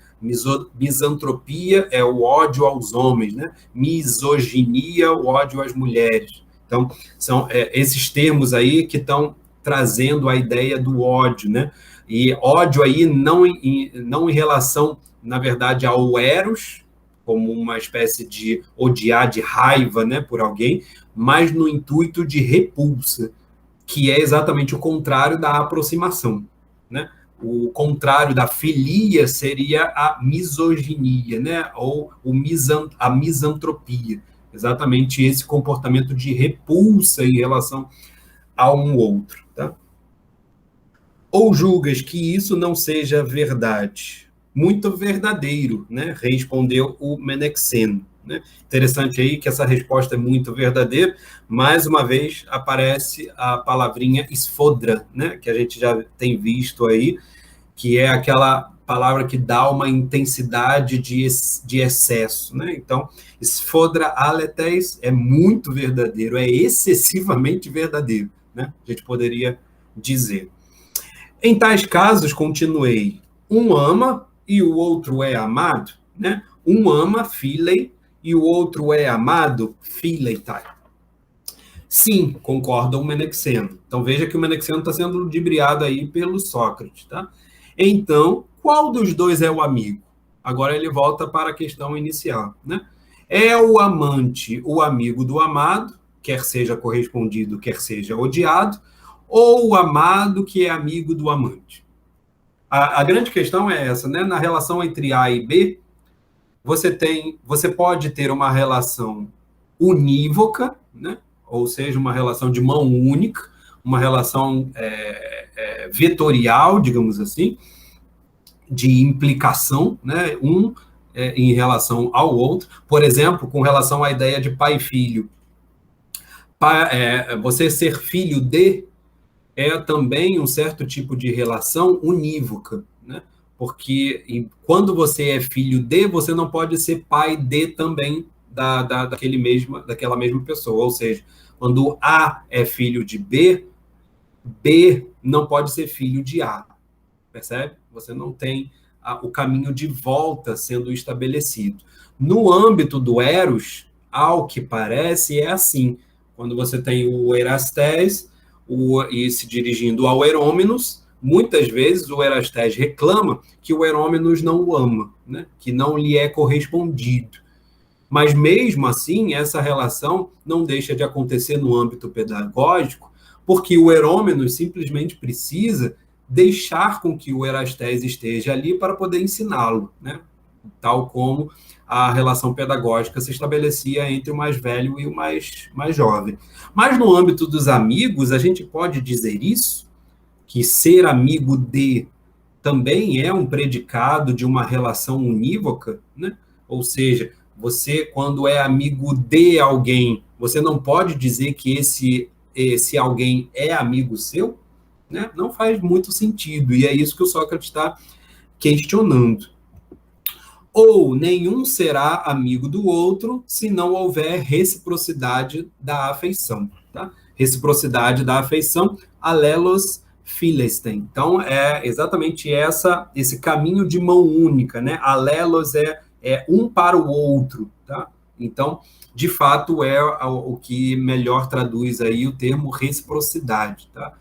Misantropia é o ódio aos homens, né? Misoginia, o ódio às mulheres. Então, são esses termos aí que estão trazendo a ideia do ódio, né? E ódio aí não em relação, na verdade, ao Eros, como uma espécie de odiar, de raiva, né, por alguém, mas no intuito de repulsa, que é exatamente o contrário da aproximação, né? O contrário da filia seria a misoginia, né? Ou a misantropia. Exatamente esse comportamento de repulsa em relação a um outro. Tá? Ou julgas que isso não seja verdade? Muito verdadeiro, né? Respondeu o Menexeno. Né? Interessante aí que essa resposta é muito verdadeira. Mais uma vez aparece a palavrinha esfodra, né? Que a gente já tem visto aí, que é aquela palavra que dá uma intensidade de excesso, né? Então, esfodra aletheis é muito verdadeiro, é excessivamente verdadeiro, né? A gente poderia dizer. Em tais casos, continuei, um ama e o outro é amado, né? Um ama, filei, e o outro é amado, fileitai. Sim, concorda o Menexeno. Então, veja que o Menexeno está sendo ludibriado aí pelo Sócrates, tá? Então, qual dos dois é o amigo? Agora ele volta para a questão inicial, né? É o amante o amigo do amado, quer seja correspondido, quer seja odiado, ou o amado que é amigo do amante? A grande questão é essa, né? Na relação entre A e B, você pode ter uma relação unívoca, né? Ou seja, uma relação de mão única, uma relação vetorial, digamos assim, de implicação, né? Em relação ao outro. Por exemplo, com relação à ideia de pai e filho. Você ser filho de é também um certo tipo de relação unívoca, né? Porque quando você é filho de, você não pode ser pai de também daquela mesma pessoa. Ou seja, quando A é filho de B, B não pode ser filho de A. Percebe? Você não tem o caminho de volta sendo estabelecido. No âmbito do Eros, ao que parece, é assim. Quando você tem o Erastés, e se dirigindo ao Herômenos, muitas vezes o Erastés reclama que o Herômenos não o ama, né? Que não lhe é correspondido. Mas mesmo assim, essa relação não deixa de acontecer no âmbito pedagógico, porque o Herômenos simplesmente precisa deixar com que o Erastés esteja ali para poder ensiná-lo, né? Tal como a relação pedagógica se estabelecia entre o mais velho e o mais jovem. Mas no âmbito dos amigos, a gente pode dizer isso, que ser amigo de também é um predicado de uma relação unívoca, né? Ou seja, você, quando é amigo de alguém, você não pode dizer que esse alguém é amigo seu, né? Não faz muito sentido, e é isso que o Sócrates está questionando. Ou nenhum será amigo do outro se não houver reciprocidade da afeição. Tá? Reciprocidade da afeição, alelos philesten. Então, é exatamente esse caminho de mão única. Né? Alelos é um para o outro. Tá? Então, de fato, é o que melhor traduz aí o termo reciprocidade. Tá?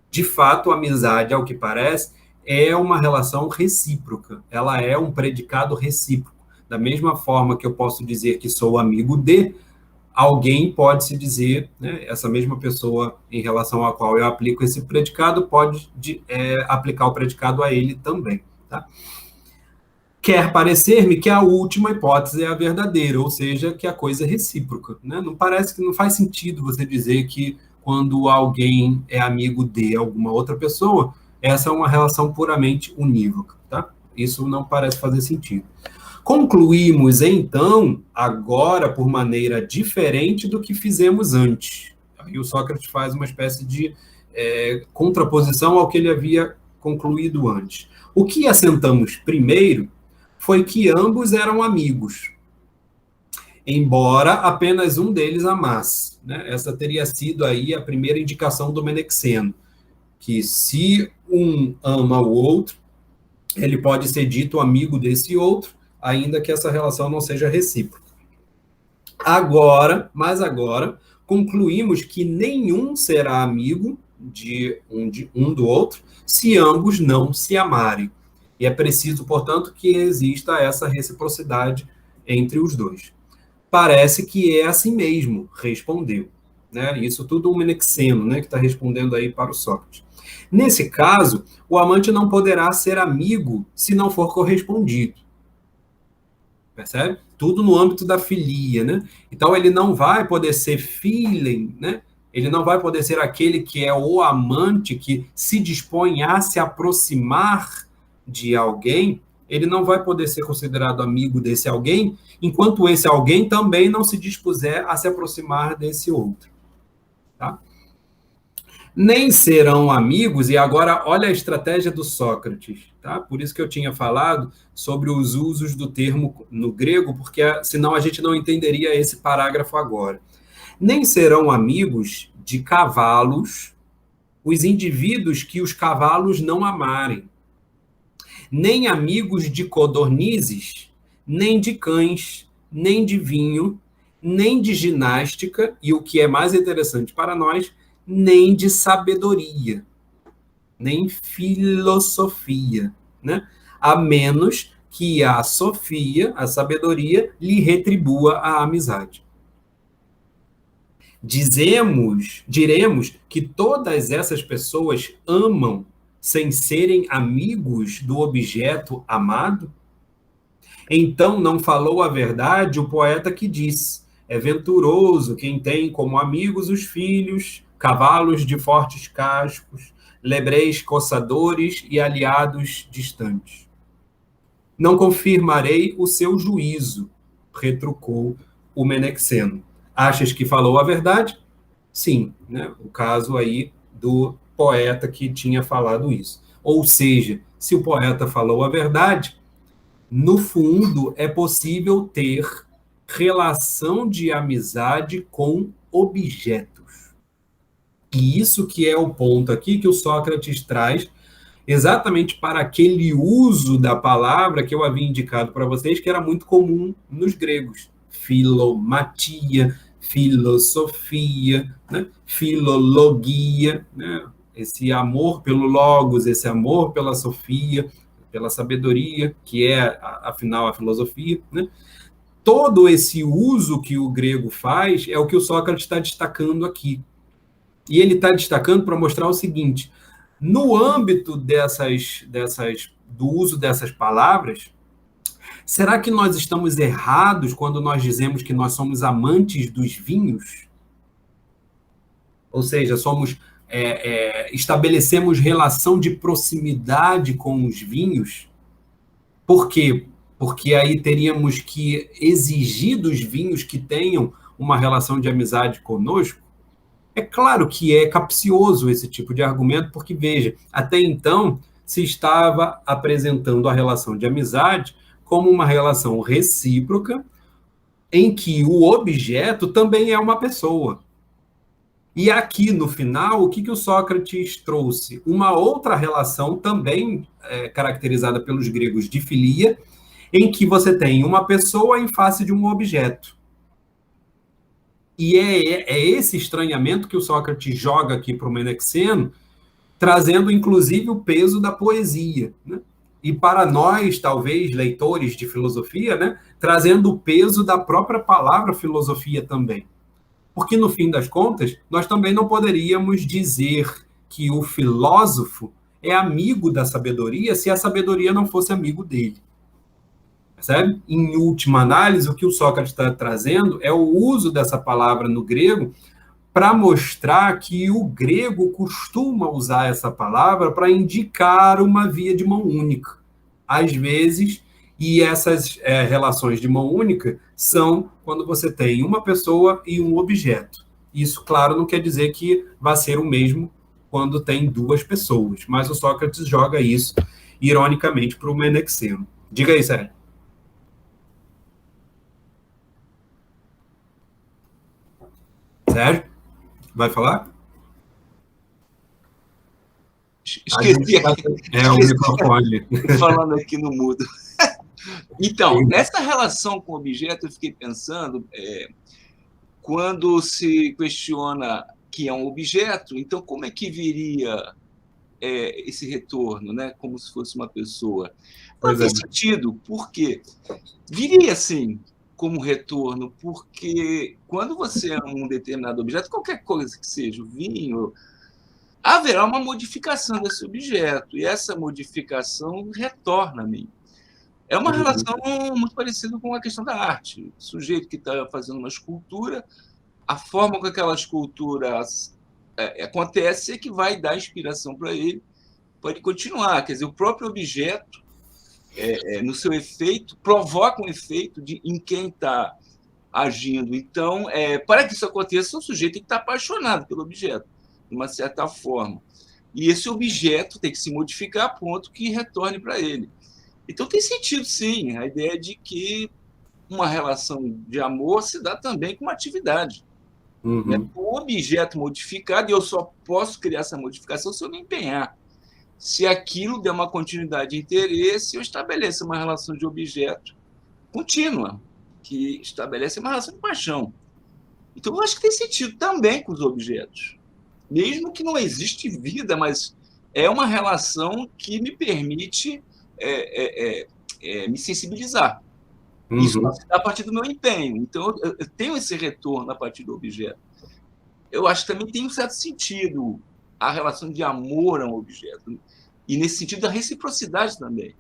De fato, a amizade, ao que parece, é uma relação recíproca, ela é um predicado recíproco. Da mesma forma que eu posso dizer que sou amigo de, alguém pode se dizer, né, essa mesma pessoa em relação à qual eu aplico esse predicado, pode aplicar o predicado a ele também. Tá? Quer parecer-me que a última hipótese é a verdadeira, ou seja, que a coisa é recíproca. Né? Não parece que não faz sentido você dizer que quando alguém é amigo de alguma outra pessoa, essa é uma relação puramente unívoca, tá? Isso não parece fazer sentido. Concluímos, então, agora por maneira diferente do que fizemos antes. Aí o Sócrates faz uma espécie de contraposição ao que ele havia concluído antes. O que assentamos primeiro foi que ambos eram amigos, embora apenas um deles amasse. Né? Essa teria sido aí a primeira indicação do Menexeno, que se um ama o outro, ele pode ser dito amigo desse outro, ainda que essa relação não seja recíproca. Agora, concluímos que nenhum será amigo de um do outro, se ambos não se amarem. E é preciso, portanto, que exista essa reciprocidade entre os dois. Parece que é assim mesmo, respondeu. Né? Isso tudo o Menexeno, né, que está respondendo aí para o Sócrates. Nesse caso, o amante não poderá ser amigo se não for correspondido. Percebe? Tudo no âmbito da filia, né? Então, ele não vai poder ser filem, né? ele não vai poder ser aquele que é o amante, que se dispõe a se aproximar de alguém, ele não vai poder ser considerado amigo desse alguém, enquanto esse alguém também não se dispuser a se aproximar desse outro. Tá? Nem serão amigos, e agora olha a estratégia do Sócrates, tá? Por isso que eu tinha falado sobre os usos do termo no grego, porque senão a gente não entenderia esse parágrafo agora. Nem serão amigos de cavalos os indivíduos que os cavalos não amarem, nem amigos de codornizes, nem de cães, nem de vinho, nem de ginástica, e o que é mais interessante para nós, nem de sabedoria, nem filosofia, né? A menos que a sofia, a sabedoria, lhe retribua a amizade. Diremos que todas essas pessoas amam sem serem amigos do objeto amado? Então não falou a verdade o poeta que diz: é venturoso quem tem como amigos os filhos, cavalos de fortes cascos, lebreis coçadores e aliados distantes. Não confirmarei o seu juízo, retrucou o Menexeno. Achas que falou a verdade? Sim, né? O caso aí do poeta que tinha falado isso. Ou seja, se o poeta falou a verdade, no fundo é possível ter relação de amizade com objetos. E isso que é o ponto aqui que o Sócrates traz exatamente para aquele uso da palavra que eu havia indicado para vocês, que era muito comum nos gregos. Filomatia, filosofia, né? Filologia, né? Esse amor pelo logos, esse amor pela sofia, pela sabedoria, que é, afinal, a filosofia, né? Todo esse uso que o grego faz é o que o Sócrates está destacando aqui. E ele está destacando para mostrar o seguinte: no âmbito do uso dessas palavras, será que nós estamos errados quando nós dizemos que nós somos amantes dos vinhos? Ou seja, estabelecemos relação de proximidade com os vinhos? Por quê? Porque aí teríamos que exigir dos vinhos que tenham uma relação de amizade conosco? É claro que é capcioso esse tipo de argumento, porque, veja, até então se estava apresentando a relação de amizade como uma relação recíproca, em que o objeto também é uma pessoa. E aqui, no final, o que o Sócrates trouxe? Uma outra relação também caracterizada pelos gregos de filia, em que você tem uma pessoa em face de um objeto. E é esse estranhamento que o Sócrates joga aqui para o Menexeno, trazendo, inclusive, o peso da poesia, né? E para nós, talvez, leitores de filosofia, né, trazendo o peso da própria palavra filosofia também. Porque, no fim das contas, nós também não poderíamos dizer que o filósofo é amigo da sabedoria se a sabedoria não fosse amigo dele. Percebe? Em última análise, o que o Sócrates está trazendo é o uso dessa palavra no grego para mostrar que o grego costuma usar essa palavra para indicar uma via de mão única. Às vezes, e essas relações de mão única são quando você tem uma pessoa e um objeto. Isso, claro, não quer dizer que vai ser o mesmo quando tem duas pessoas, mas o Sócrates joga isso, ironicamente, para o Menexeno. Diga aí, Sérgio. Sérgio, vai falar? Esqueci aqui. O microfone. Falando aqui no mudo. Então, nessa relação com o objeto, eu fiquei pensando, quando se questiona que é um objeto, então como é que viria esse retorno, né? Como se fosse uma pessoa? Não tem sentido, porque viria assim, como retorno, porque quando você é um determinado objeto, qualquer coisa que seja, o vinho, haverá uma modificação desse objeto, e essa modificação retorna a mim. É uma relação muito parecida com a questão da arte. O sujeito que está fazendo uma escultura a forma com aquela escultura acontece é que vai dar inspiração para ele continuar. Quer dizer, o próprio objeto, no seu efeito, provoca um efeito em quem está agindo. Então, para que isso aconteça, o sujeito tem que estar apaixonado pelo objeto, de uma certa forma. E esse objeto tem que se modificar a ponto que retorne para ele. Então, tem sentido, sim, a ideia de que uma relação de amor se dá também com uma atividade. Uhum. O objeto modificado, e eu só posso criar essa modificação se eu me empenhar. Se aquilo der uma continuidade de interesse, eu estabeleço uma relação de objeto contínua, que estabelece uma relação de paixão. Então, eu acho que tem sentido também com os objetos. Mesmo que não existe vida, mas é uma relação que me permite me sensibilizar. Isso se dá a partir do meu empenho. Então, eu tenho esse retorno a partir do objeto. Eu acho que também tem um certo sentido a relação de amor a um objeto. E, nesse sentido, da reciprocidade também.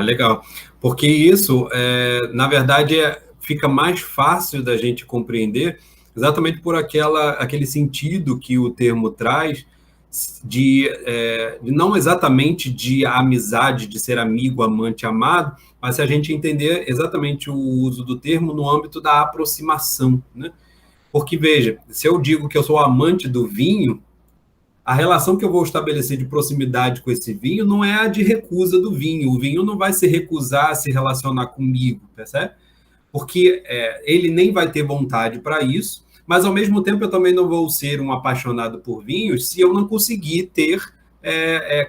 Legal. Porque isso, na verdade, fica mais fácil da gente compreender exatamente por aquele sentido que o termo traz de não exatamente de amizade, de ser amigo, amante, amado, mas se a gente entender exatamente o uso do termo no âmbito da aproximação, né? Porque, veja, se eu digo que eu sou amante do vinho, a relação que eu vou estabelecer de proximidade com esse vinho não é a de recusa do vinho. O vinho não vai se recusar a se relacionar comigo, percebe? Porque ele nem vai ter vontade para isso, mas, ao mesmo tempo, eu também não vou ser um apaixonado por vinhos se eu não conseguir ter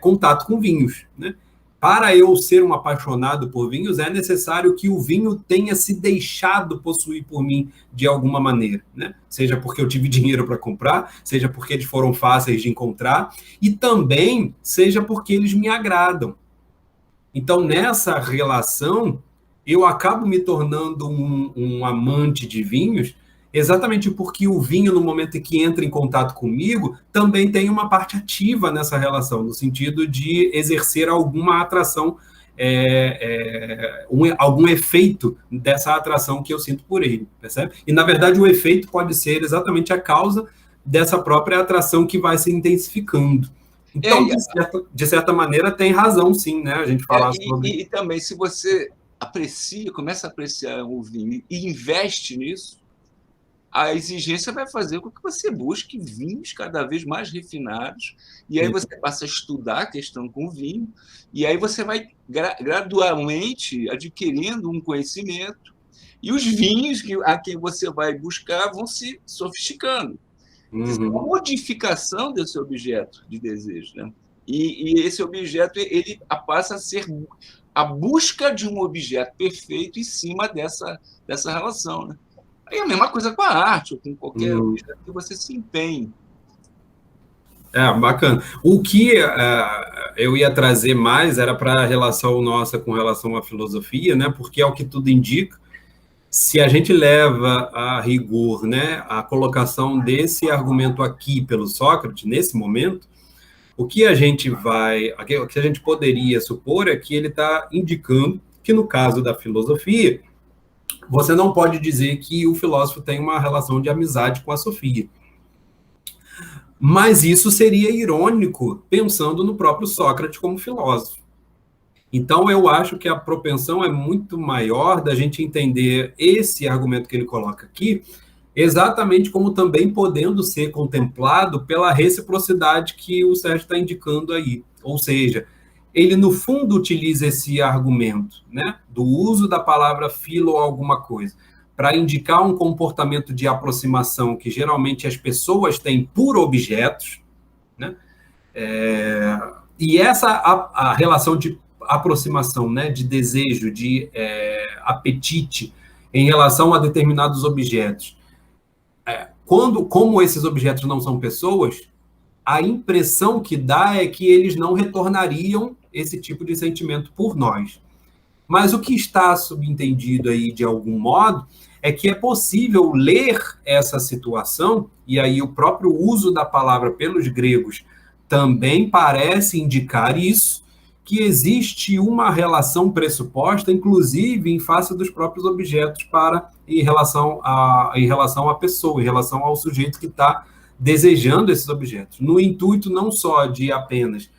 contato com vinhos, né? Para eu ser um apaixonado por vinhos, é necessário que o vinho tenha se deixado possuir por mim de alguma maneira, né? Seja porque eu tive dinheiro para comprar, seja porque eles foram fáceis de encontrar, e também seja porque eles me agradam. Então, nessa relação, eu acabo me tornando um amante de vinhos, exatamente porque o vinho, no momento em que entra em contato comigo, também tem uma parte ativa nessa relação, no sentido de exercer alguma atração, algum efeito dessa atração que eu sinto por ele, percebe? E, na verdade, o efeito pode ser exatamente a causa dessa própria atração que vai se intensificando. Então, de certa maneira, tem razão, sim, né? A gente falar sobre... E também, se você começa a apreciar o vinho e investe nisso, a exigência vai fazer com que você busque vinhos cada vez mais refinados, e aí você passa a estudar a questão com o vinho, e aí você vai gradualmente adquirindo um conhecimento, e os vinhos a quem você vai buscar vão se sofisticando. Isso é uma modificação desse objeto de desejo, né? E esse objeto ele passa a ser a busca de um objeto perfeito em cima dessa relação, né? Aí é a mesma coisa com a arte, ou com qualquer objeto que você se empenhe. Bacana. O que eu ia trazer mais era para a relação nossa com relação à filosofia, né? Porque, ao que tudo indica, se a gente leva a rigor, né, a colocação desse argumento aqui pelo Sócrates, nesse momento, o que a gente poderia supor é que ele está indicando que, no caso da filosofia, você não pode dizer que o filósofo tem uma relação de amizade com a Sofia. Mas isso seria irônico, pensando no próprio Sócrates como filósofo. Então, eu acho que a propensão é muito maior da gente entender esse argumento que ele coloca aqui, exatamente como também podendo ser contemplado pela reciprocidade que o Sérgio está indicando aí. Ou seja, ele, no fundo, utiliza esse argumento, né, do uso da palavra filo ou alguma coisa, para indicar um comportamento de aproximação que geralmente as pessoas têm por objetos, né, e a relação de aproximação, né, de desejo, de apetite em relação a determinados objetos. Como esses objetos não são pessoas, a impressão que dá é que eles não retornariam esse tipo de sentimento por nós. Mas o que está subentendido aí, de algum modo, é que é possível ler essa situação, e aí o próprio uso da palavra pelos gregos também parece indicar isso, que existe uma relação pressuposta, inclusive em face dos próprios objetos, em relação à pessoa, em relação ao sujeito que está desejando esses objetos, no intuito não só de apenas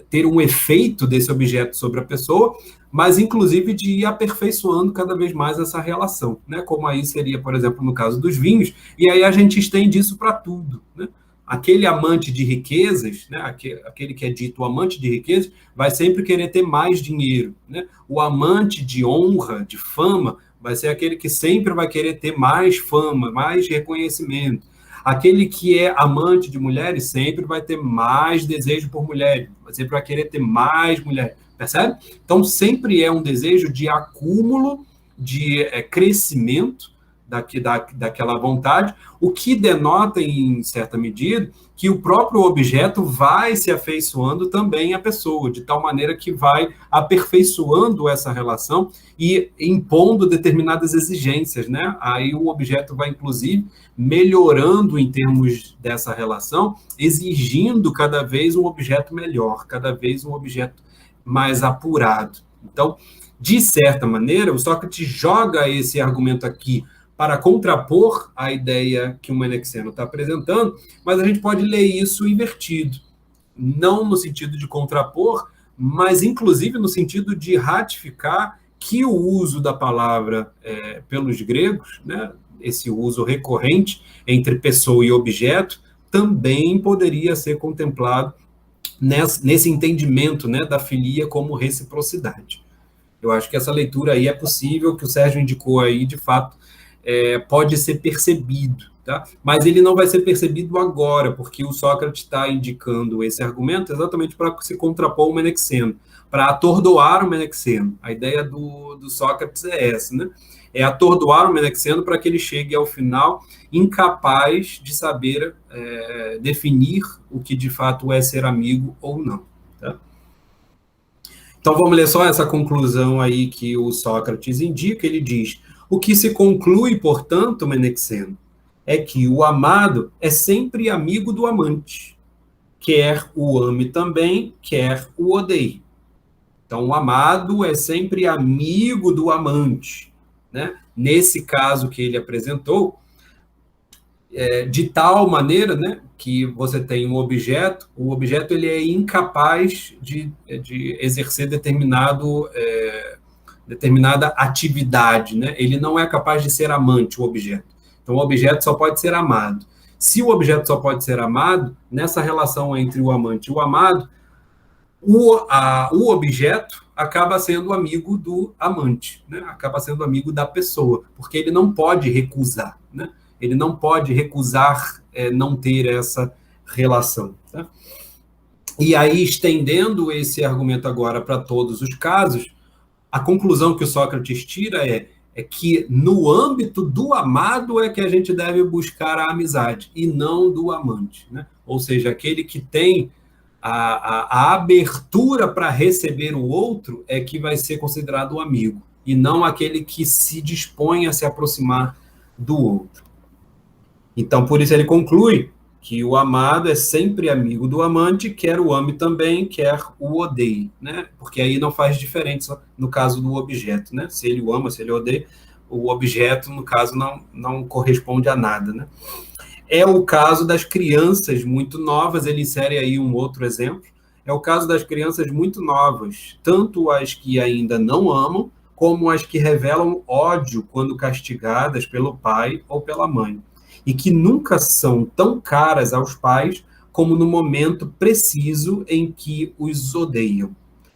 ter um efeito desse objeto sobre a pessoa, mas inclusive de ir aperfeiçoando cada vez mais essa relação, né? Como aí seria, por exemplo, no caso dos vinhos, e aí a gente estende isso para tudo, né? Aquele amante de riquezas, né? Aquele que é dito o amante de riquezas, vai sempre querer ter mais dinheiro, né? O amante de honra, de fama, vai ser aquele que sempre vai querer ter mais fama, mais reconhecimento. Aquele que é amante de mulheres sempre vai ter mais desejo por mulheres, sempre vai querer ter mais mulheres, percebe? Então, sempre é um desejo de acúmulo, de crescimento daquela vontade, o que denota, em certa medida, que o próprio objeto vai se afeiçoando também à pessoa, de tal maneira que vai aperfeiçoando essa relação e impondo determinadas exigências, né? Aí o objeto vai, inclusive, melhorando em termos dessa relação, exigindo cada vez um objeto melhor, cada vez um objeto mais apurado. Então, de certa maneira, o Sócrates joga esse argumento aqui para contrapor a ideia que o Menexeno está apresentando, mas a gente pode ler isso invertido, não no sentido de contrapor, mas inclusive no sentido de ratificar que o uso da palavra pelos gregos, né, esse uso recorrente entre pessoa e objeto, também poderia ser contemplado nesse entendimento, né, da filia como reciprocidade. Eu acho que essa leitura aí é possível, que o Sérgio indicou aí, de fato, pode ser percebido, tá? Mas ele não vai ser percebido agora, porque o Sócrates está indicando esse argumento exatamente para se contrapor ao Menexeno, para atordoar o Menexeno. A ideia do Sócrates é essa, né? É atordoar o Menexeno para que ele chegue ao final incapaz de saber definir o que de fato é ser amigo ou não, tá? Então vamos ler só essa conclusão aí que o Sócrates indica. Ele diz: o que se conclui, portanto, Menexeno, é que o amado é sempre amigo do amante, quer o ame também, quer o odeie. Então, o amado é sempre amigo do amante, né? Nesse caso que ele apresentou, de tal maneira, né, que você tem um objeto, o objeto ele é incapaz de exercer determinada atividade, né? Ele não é capaz de ser amante, o objeto. Então, o objeto só pode ser amado. Se o objeto só pode ser amado, nessa relação entre o amante e o amado, o objeto acaba sendo amigo do amante, né? Acaba sendo amigo da pessoa, porque ele não pode recusar, né? Ele não pode recusar não ter essa relação, tá? E aí, estendendo esse argumento agora para todos os casos, a conclusão que o Sócrates tira é que no âmbito do amado é que a gente deve buscar a amizade, e não do amante, né? Ou seja, aquele que tem a abertura para receber o outro é que vai ser considerado um amigo, e não aquele que se dispõe a se aproximar do outro. Então, por isso ele conclui que o amado é sempre amigo do amante, quer o ame também, quer o odeie, né? Porque aí não faz diferença no caso do objeto, né? Se ele o ama, se ele o odeia, o objeto, no caso, não corresponde a nada, né? É o caso das crianças muito novas, ele insere aí um outro exemplo, é o caso das crianças muito novas, tanto as que ainda não amam, como as que revelam ódio quando castigadas pelo pai ou pela mãe, e que nunca são tão caras aos pais como no momento preciso em que os odeiam.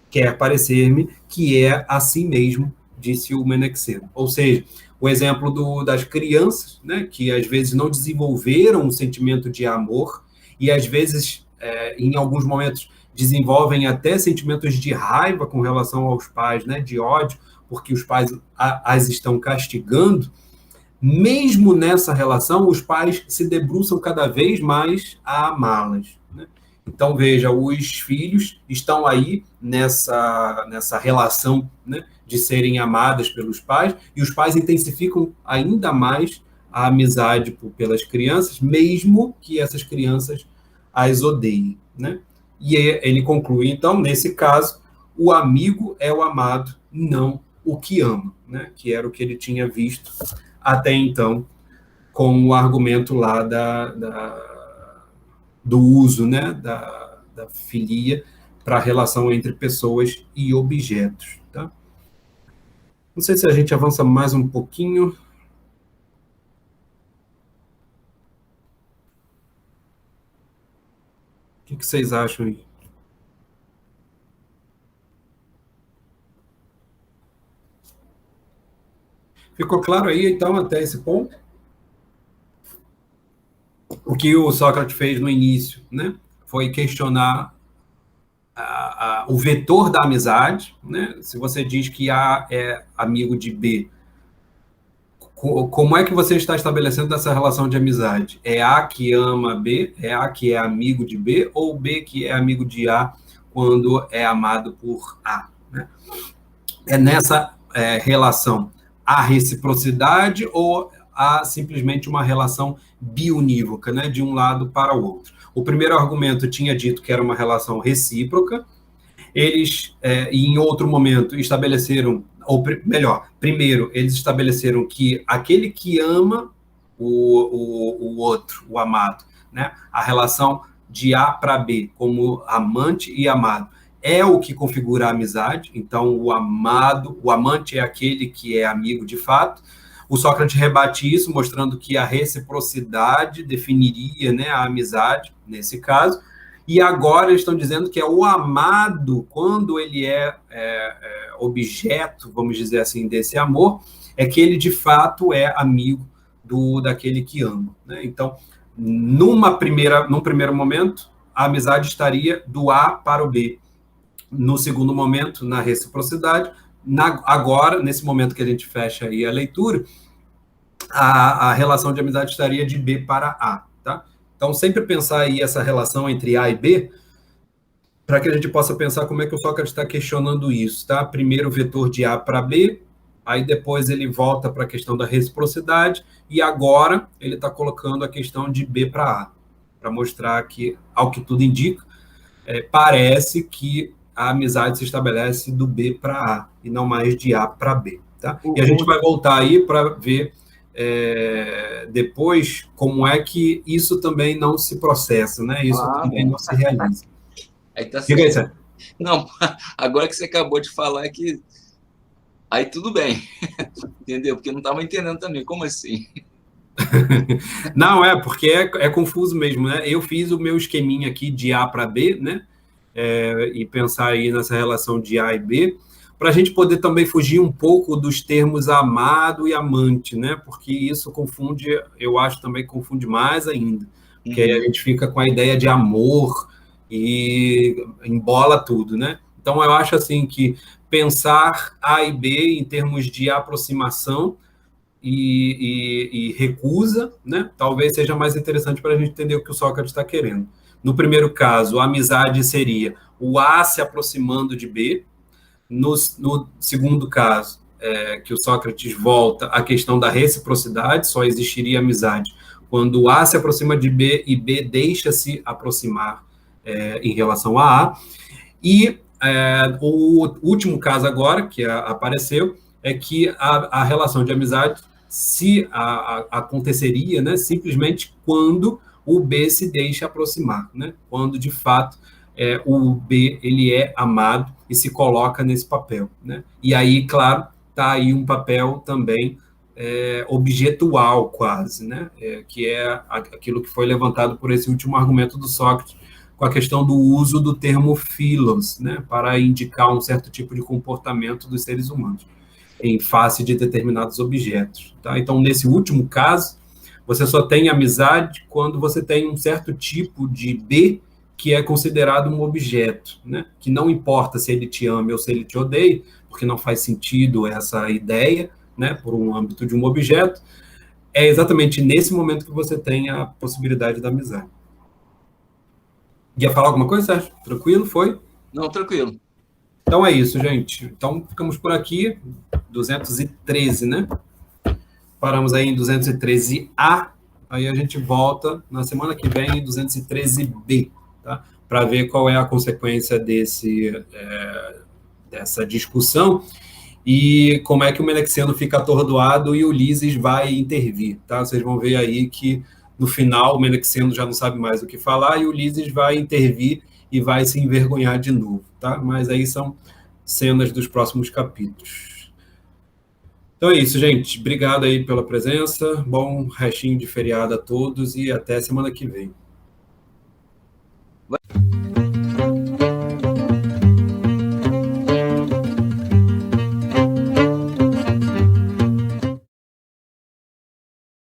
Quer parecer-me que é assim mesmo, disse o Menexeno. Ou seja, o exemplo das crianças, né, que às vezes não desenvolveram um sentimento de amor e às vezes, em alguns momentos, desenvolvem até sentimentos de raiva com relação aos pais, né, de ódio, porque os pais as estão castigando. Mesmo nessa relação, os pais se debruçam cada vez mais a amá-las, né? Então, veja, os filhos estão aí nessa relação, né, de serem amadas pelos pais, e os pais intensificam ainda mais a amizade pelas crianças, mesmo que essas crianças as odeiem, né? E ele conclui, então, nesse caso, o amigo é o amado, não o que ama, né? Que era o que ele tinha visto até então, com o argumento lá do uso, né? Da filia para a relação entre pessoas e objetos. Tá? Não sei se a gente avança mais um pouquinho. O que vocês acham aí? Ficou claro aí, então, até esse ponto? O que o Sócrates fez no início, né? Foi questionar o vetor da amizade, né? Se você diz que A é amigo de B, como é que você está estabelecendo essa relação de amizade? É A que ama B? É A que é amigo de B? Ou B que é amigo de A quando é amado por A? Né? É nessa relação a reciprocidade ou há simplesmente uma relação biunívoca, né, de um lado para o outro? O primeiro argumento tinha dito que era uma relação recíproca. Eles, em outro momento, estabeleceram, ou melhor, primeiro, eles estabeleceram que aquele que ama o outro, o amado, né, a relação de A para B, como amante e amado, é o que configura a amizade. Então, o amante é aquele que é amigo de fato. O Sócrates rebate isso, mostrando que a reciprocidade definiria, né, a amizade, nesse caso. E agora eles estão dizendo que é o amado, quando ele é objeto, vamos dizer assim, desse amor, é que ele, de fato, é amigo daquele que ama. Né? Então, num primeiro momento, a amizade estaria do A para o B. No segundo momento, na reciprocidade. Agora, nesse momento que a gente fecha aí a leitura, a relação de amizade estaria de B para A. Tá? Então, sempre pensar aí essa relação entre A e B, para que a gente possa pensar como é que o Sócrates está questionando isso. Tá? Primeiro o vetor de A para B, aí depois ele volta para a questão da reciprocidade, e agora ele está colocando a questão de B para A, para mostrar que, ao que tudo indica, parece que a amizade se estabelece do B para A, e não mais de A para B. Tá? E a gente vai voltar aí para ver depois como é que isso também não se processa, né? Isso também não se realiza. Aí tá Diga aí, Sérgio. Não, agora que você acabou de falar que aí tudo bem, entendeu? Porque eu não estava entendendo também, como assim? Não, porque é confuso mesmo, né? Eu fiz o meu esqueminha aqui de A para B, né? E pensar aí nessa relação de A e B, para a gente poder também fugir um pouco dos termos amado e amante, né? Porque isso confunde, eu acho também confunde mais ainda, porque aí a gente fica com a ideia de amor e embola tudo, né? Então eu acho assim que pensar A e B em termos de aproximação e recusa, né? Talvez seja mais interessante para a gente entender o que o Sócrates está querendo. No primeiro caso, a amizade seria o A se aproximando de B. No segundo caso, que o Sócrates volta, a questão da reciprocidade, só existiria amizade quando o A se aproxima de B e B deixa-se aproximar em relação a A. E o último caso agora, que apareceu, é que a relação de amizade aconteceria, né, simplesmente quando o B se deixa aproximar, né? Quando, de fato, o B ele é amado e se coloca nesse papel. Né? E aí, claro, está aí um papel também objetual, quase, né? Que é aquilo que foi levantado por esse último argumento do Sócrates, com a questão do uso do termo philos, né? Para indicar um certo tipo de comportamento dos seres humanos, em face de determinados objetos. Tá? Então, nesse último caso, você só tem amizade quando você tem um certo tipo de B que é considerado um objeto, né? Que não importa se ele te ama ou se ele te odeia, porque não faz sentido essa ideia, né? Por um âmbito de um objeto, é exatamente nesse momento que você tem a possibilidade da amizade. Ia falar alguma coisa, Sérgio? Tranquilo? Foi? Não, tranquilo. Então é isso, gente. Então ficamos por aqui, 213, né? Paramos aí em 213A, aí a gente volta na semana que vem em 213B, tá? para ver qual é a consequência dessa discussão e como é que o Menexeno fica atordoado e o Ulisses vai intervir, tá? Vocês vão ver aí que, no final, o Menexeno já não sabe mais o que falar e o Ulisses vai intervir e vai se envergonhar de novo, tá? Mas aí são cenas dos próximos capítulos. Então é isso, gente. Obrigado aí pela presença, bom restinho de feriado a todos e até semana que vem.